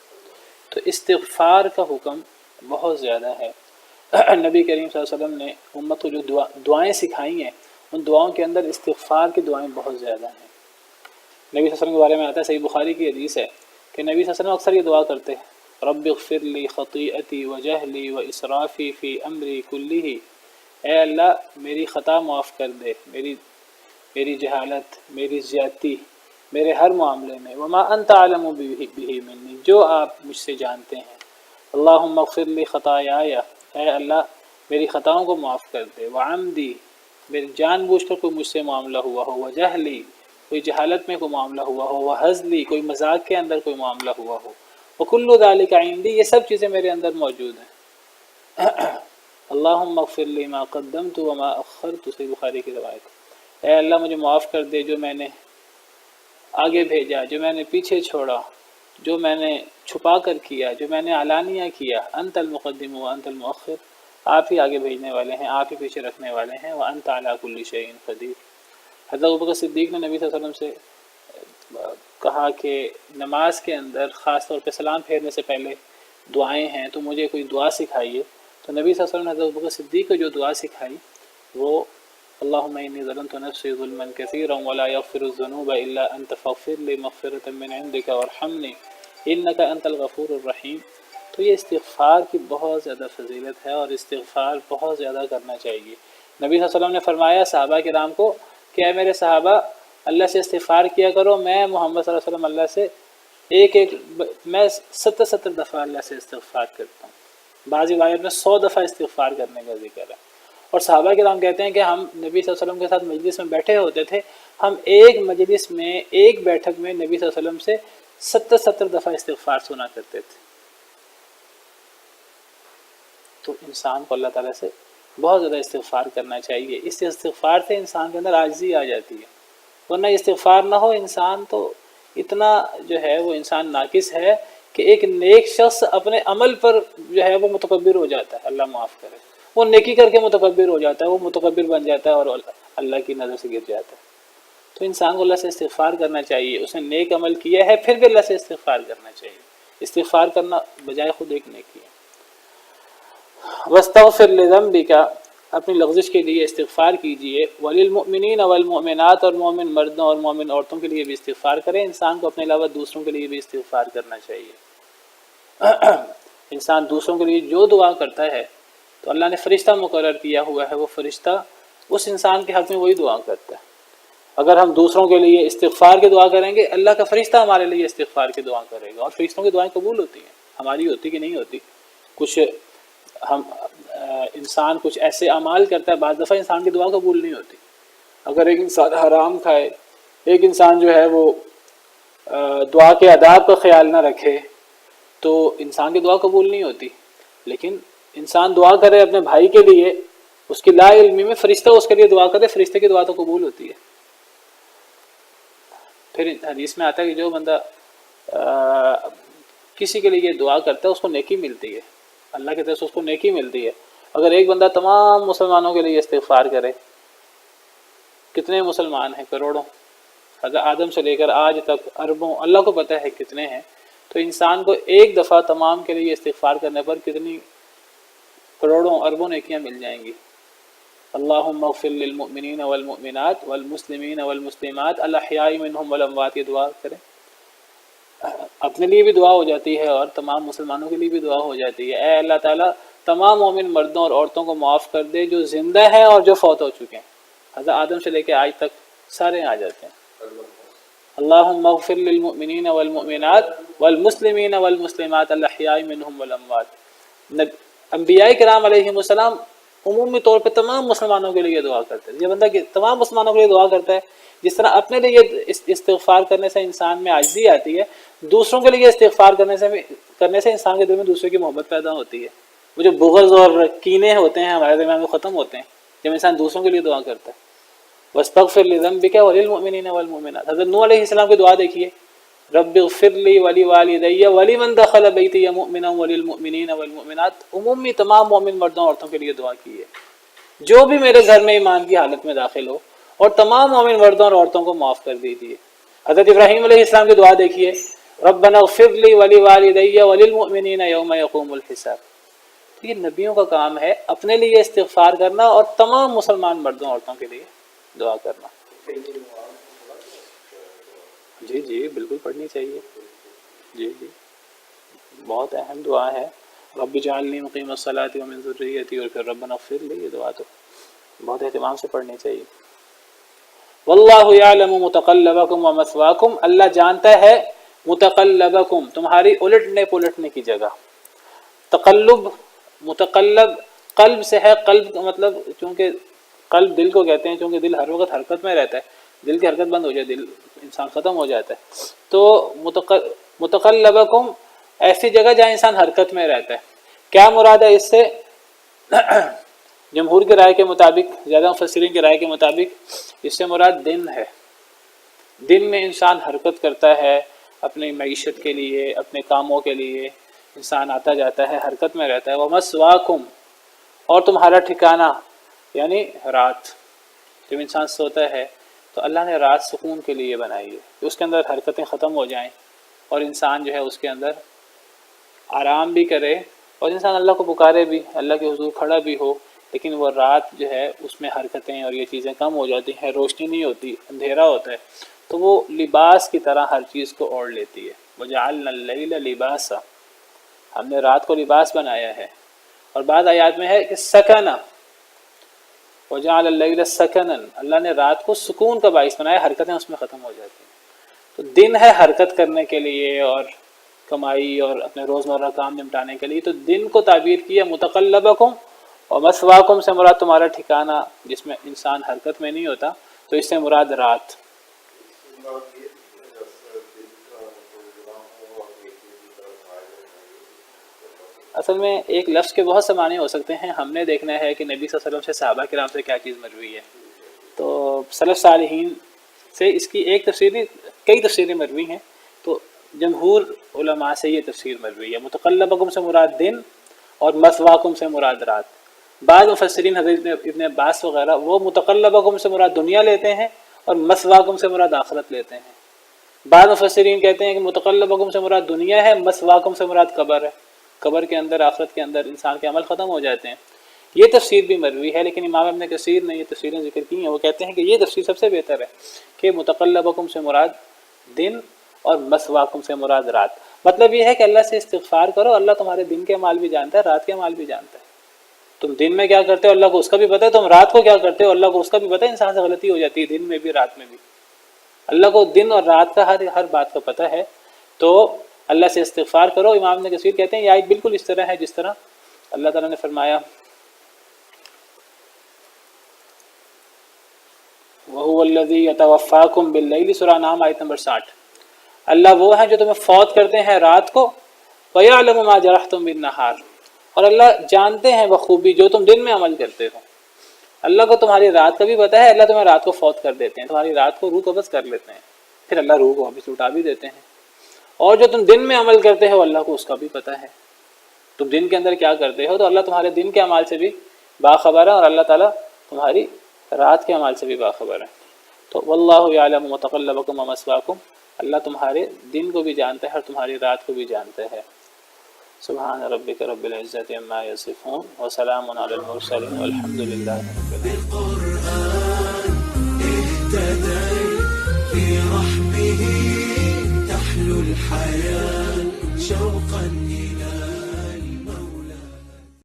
تو استغفار کا حکم بہت زیادہ ہے۔ نبی کریم صلی اللہ علیہ وسلم نے امت کو جو دعائیں سکھائی ہیں ان دعاؤں کے اندر استغفار کی دعائیں بہت زیادہ ہیں۔ نبی صلی اللہ علیہ وسلم کے بارے میں آتا ہے، صحیح بخاری کی حدیث ہے کہ نبی صلی اللہ علیہ وسلم اکثر یہ دعا کرتے ہیں، رب اغفر لی خطیئتی وجہلی واسرافی فی امری کلہ، اے اللہ میری خطا معاف کر دے، میری جہالت، میری زیادتی، میرے ہر معاملے میں، وما انت اعلم بہ منی، جو آپ مجھ سے جانتے ہیں، اللہم اغفر لی خطایای، اے اللہ میری خطاؤں کو معاف کر دے، وعمدی، میری جان بوجھ کر کوئی مجھ سے معاملہ ہوا ہو، وجہلی، کوئی جہالت میں کوئی معاملہ ہوا ہو، وہزلی، کوئی مذاق کے اندر کوئی معاملہ ہوا ہو، وکل ذالک عندی، یہ سب چیزیں میرے اندر موجود ہیں۔ اللہم اغفر لی ما قدمت وما اخرت، صحیح بخاری کی روایت، اے اللہ مجھے معاف کر دے جو میں نے آگے بھیجا، جو میں نے پیچھے چھوڑا، جو میں نے چھپا کر کیا، جو میں نے علانیہ کیا، انت المقدم و انت المؤخر، آپ ہی آگے بھیجنے والے ہیں، آپ ہی پیچھے رکھنے والے ہیں، وانت علی کل شیء قدیر۔ حضرت ابوبکر صدیق نے نبی صلی اللہ علیہ وسلم سے کہا کہ نماز کے اندر خاص طور پہ سلام پھیرنے سے پہلے دعائیں ہیں تو مجھے کوئی دعا سکھائیے، تو نبی صلی اللہ علیہ وسلم نے حضرت ابوبکر صدیق کو جو دعا سکھائی وہ اللہم انی ظلمت نفسی ظلما کثیرا ولا یغفر الذنوب الا انت فاغفر لی مغفرۃ من عندک وارحمنی انک انت الغفور الرحیم۔ تو یہ استغفار کی بہت زیادہ فضیلت ہے اور استغفار بہت زیادہ کرنا چاہیے۔ نبی صلی اللہ علیہ وسلم نے فرمایا صحابہ کرام کو کہ اے میرے صحابہ اللہ سے استغفار کیا کرو، میں محمد صلی اللہ علیہ وسلم اللہ سے میں 70 دفعہ اللہ سے استغفار کرتا ہوں، بعض روایت میں 100 دفعہ استغفار کرنے کا ذکر ہے۔ اور صحابہ کرام کہتے ہیں کہ ہم نبی صلی اللہ علیہ وسلم کے ساتھ مجلس میں بیٹھے ہوتے تھے، ہم ایک مجلس میں ایک بیٹھک میں نبی صلی اللہ علیہ وسلم سے 70 دفعہ استغفار سنا کرتے تھے۔ تو انسان کو اللہ تعالیٰ سے بہت زیادہ استغفار کرنا چاہیے، اس استغفار سے انسان کے اندر عاجزی آ جاتی ہے، ورنہ استغفار نہ ہو انسان تو اتنا جو ہے وہ انسان ناقص ہے کہ ایک نیک شخص اپنے عمل پر جو ہے وہ متکبر ہو جاتا ہے، اللہ معاف کرے، وہ نیکی کر کے متکبر ہو جاتا ہے، وہ متکبر بن جاتا ہے اور اللہ کی نظر سے گر جاتا ہے۔ تو انسان کو اللہ سے استغفار کرنا چاہیے، اس نے نیک عمل کیا ہے پھر بھی اللہ سے استغفار کرنا چاہیے، استغفار کرنا بجائے خود ایک نیکی ہے۔ واستغفر لذنبک، اپنی لغزش کے لیے استغفار کیجیے، وللمؤمنین والمؤمنات، اور مومن مردوں اور مومن عورتوں کے لیے بھی استغفار کریں۔ انسان کو اپنے علاوہ دوسروں کے لیے بھی استغفار کرنا چاہیے۔ انسان دوسروں کے لیے جو دعا کرتا ہے تو اللہ نے فرشتہ مقرر کیا ہوا ہے، وہ فرشتہ اس انسان کے حق میں وہی دعا کرتا ہے۔ اگر ہم دوسروں کے لیے استغفار کی دعا کریں گے، اللہ کا فرشتہ ہمارے لیے استغفار کی دعا کرے گا، اور فرشتوں کی دعائیں قبول ہوتی ہیں، ہماری ہوتی کہ نہیں ہوتی۔ کچھ انسان کچھ ایسے اعمال کرتا ہے، بعض دفعہ انسان کی دعا قبول نہیں ہوتی۔ اگر ایک انسان حرام کھائے، ایک انسان جو ہے وہ دعا کے آداب کا خیال نہ رکھے تو انسان کی دعا قبول نہیں ہوتی۔ لیکن انسان دعا کرے اپنے بھائی کے لیے، اس کی لا علمی میں فرشتہ اس کے لیے دعا کرے، فرشتے کی دعا تو قبول ہوتی ہے۔ پھر حدیث میں آتا ہے کہ جو بندہ کسی کے لیے دعا کرتا ہے اس کو نیکی ملتی ہے، اللہ کی طرف سے اس کو نیکی ملتی ہے۔ اگر ایک بندہ تمام مسلمانوں کے لیے استغفار کرے، کتنے مسلمان ہیں؟ کروڑوں، حضرت آدم سے لے کر آج تک اربوں، اللہ کو پتہ ہے کتنے ہیں، تو انسان کو ایک دفعہ تمام کے لیے استغفار کرنے پر کتنی کروڑوں اربوں نیکیاں مل جائیں گی۔ اللہم اغفر للمؤمنین والمؤمنات والمسلمین والمسلمات الاحیاء منہم والاموات، یہ دعا کریں، اپنے لیے بھی دعا ہو جاتی ہے اور تمام مسلمانوں کے لیے بھی دعا ہو جاتی ہے۔ اے اللہ تعالیٰ تمام مومن مردوں اور عورتوں کو معاف کر دے جو زندہ ہیں اور جو فوت ہو چکے ہیں، حضرت آدم سے لے کے آج تک سارے آ جاتے ہیں۔ اللہم اغفر للمؤمنین والمؤمنات والمسلمین والمسلمات الاحیاء منہم والاموات۔ انبیاء کرام علیہم السلام عمومی طور پہ تمام مسلمانوں کے لیے دعا کرتے ہیں۔ یہ بندہ تمام مسلمانوں کے لیے دعا کرتا ہے، جس طرح اپنے لیے استغفار کرنے سے انسان میں عاجزی آتی ہے، دوسروں کے لیے استغفار کرنے سے انسان کے دل میں دوسرے کی محبت پیدا ہوتی ہے۔ وہ جو بغض اور کینے ہوتے ہیں ہمارے درمیان وہ ختم ہوتے ہیں جب انسان دوسروں کے لیے دعا کرتا ہے۔ واستغفر لذنبک وللمؤمنین والمؤمنات۔ حضرت نوح علیہ السلام کی دعا دیکھیے، رب اغفر لی ولوالدی ولمن دخل بیتی مؤمنا وللمؤمنین والمؤمنات، عمومی تمام مومن مردوں عورتوں کے لیے دعا کی ہے، جو بھی میرے گھر میں ایمان کی حالت میں داخل ہو، اور تمام مومن مردوں اور عورتوں کو معاف کر دیجیے۔ حضرت ابراہیم علیہ السلام کی دعا دیکھیے، ربنا اغفر لی ولوالدی وللمؤمنین یوم یقوم الحساب۔ تو یہ نبیوں کا کام ہے اپنے لیے استغفار کرنا اور تمام مسلمان مردوں عورتوں کے لیے دعا کرنا۔ جی بالکل پڑھنی چاہیے، جی بہت اہم دعا ہے، رب اجعلنی مقیم الصلاۃ ومن ذریتی، اور پھر ربنا اغفر لی، یہ دعا تو بہت اہتمام سے پڑھنی چاہیے۔ واللہ یعلم متقلبکم ومثواکم، اللہ جانتا ہے متقلبکم تمہاری الٹنے پلٹنے کی جگہ. تقلب متقلب قلب سے ہے، قلب کا مطلب چونکہ قلب دل کو کہتے ہیں، چونکہ دل ہر وقت حرکت میں رہتا ہے، دل کی حرکت بند ہو جائے دل انسان ختم ہو جاتا ہے. تو متقلبکم ایسی جگہ جہاں انسان حرکت میں رہتا ہے. کیا مراد ہے اس سے؟ جمہور کی رائے کے مطابق، زیادہ مفسرین کی رائے کے مطابق اس سے مراد دن ہے. دن میں انسان حرکت کرتا ہے اپنی معیشت کے لیے، اپنے کاموں کے لیے انسان آتا جاتا ہے، حرکت میں رہتا ہے. وَمَثْوَاكُمْ اور تمہارا ٹھکانہ یعنی رات. جب انسان سوتا ہے تو اللہ نے رات سکون کے لیے بنائی ہے کہ اس کے اندر حرکتیں ختم ہو جائیں اور انسان جو ہے اس کے اندر آرام بھی کرے اور انسان اللہ کو پکارے بھی، اللہ کے حضور کھڑا بھی ہو. لیکن وہ رات جو ہے اس میں حرکتیں اور یہ چیزیں کم ہو جاتی ہیں، روشنی نہیں ہوتی، اندھیرا ہوتا ہے، تو وہ لباس کی طرح ہر چیز کو اوڑھ لیتی ہے. وَجَعَلْنَا اللَّيْلَ لِبَاسًا، ہم نے رات کو لباس بنایا ہے. اور بعض آیات میں ہے کہ سکنا، وَجَعَلَ اللَّيْلَ سَكَنًا، اللہ نے رات کو سکون کا باعث بنایا، حرکتیں اس میں ختم ہو جاتی ہیں. تو دن ہے حرکت کرنے کے لیے اور کمائی اور اپنے روزمرہ کام نمٹانے کے لیے. تو دن کو تعبیر کیا متقلبکم، اور مثواکم سے مراد تمہارا ٹھکانہ جس میں انسان حرکت میں نہیں ہوتا، تو اس سے مراد رات. اصل میں ایک لفظ کے بہت سے معنی ہو سکتے ہیں. ہم نے دیکھنا ہے کہ نبی صلی اللہ علیہ وسلم سے صحابہ کرام سے کیا چیز مروی ہے. تو سلف صالحین سے اس کی ایک تفسیر نہیں، کئی تفسیریں مروی ہیں. تو جمہور علماء سے یہ تفسیر مروی ہے، متقلبکم سے مراد دن اور مثواکم سے مراد رات. بعض مفسرین حضرت ابن عباس وغیرہ وہ متقلبکم سے مراد دنیا لیتے ہیں اور مثواکم سے مراد آخرت لیتے ہیں. بعض مفسرین کہتے ہیں کہ متقلبکم سے مراد دنیا ہے، مثواکم سے مراد قبر ہے، قبر کے اندر آخرت کے اندر انسان کے عمل ختم ہو جاتے ہیں. یہ تفسیر بھی مروی ہے، لیکن امام ابن کثیر نے یہ تفسیریں ذکر کی ہیں. وہ کہتے ہیں کہ یہ تفسیر سب سے بہتر ہے کہ متقلبکم سے مراد دن اور مثواکم سے مراد رات. مطلب یہ ہے کہ اللہ سے استغفار کرو، اللہ تمہارے دن کے اعمال بھی جانتا ہے، رات کے اعمال بھی جانتا ہے. تم دن میں کیا کرتے ہو اللہ کو اس کا بھی پتہ ہے، تم رات کو کیا کرتے ہو اللہ کو اس کا بھی پتہ ہے. انسان سے غلطی ہو جاتی ہے دن میں بھی رات میں بھی. اللہ کو دن اور رات کا ہر بات کا پتہ ہے. تو اللہ سے استغفار کرو. امام ابن کثیر کہتے ہیں یہ آیت بالکل اس طرح ہے جس طرح اللہ تعالیٰ نے فرمایا وَهُوَ الَّذِي يَتَوَفَّاكُمْ بِاللَّيْلِ، سورہ نام آیت نمبر 60. اللہ وہ ہے جو تمہیں فوت کرتے ہیں رات کو. وَيَعْلَمُ مَا جَرَحْتُمْ بِالنَّهَارِ، اور اللہ جانتے ہیں بخوبی جو تم دن میں عمل کرتے ہو. اللہ کو تمہاری رات کا بھی پتہ ہے. اللہ تمہیں رات کو فوت کر دیتے ہیں، تمہاری رات کو روح قبض کر لیتے ہیں، پھر اللہ روح کو واپس لوٹا بھی دیتے ہیں. اور جو تم دن میں عمل کرتے ہو اللہ کو اس کا بھی پتہ ہے. تم دن کے اندر کیا کرتے ہو، تو اللہ تمہارے دن کے اعمال سے بھی باخبر ہے، اور اللہ تعالیٰ تمہاری رات کے اعمال سے بھی باخبر ہے. تو واللہ یعلم متقلبکم ومثواکم، اللہ تمہارے دن کو بھی جانتا ہے اور تمہاری رات کو بھی جانتا ہے. سبحان ربک رب العزت عما یصفون وسلام علی المرسلین والحمد للہ رب العالمین. الحياة شوقا إلى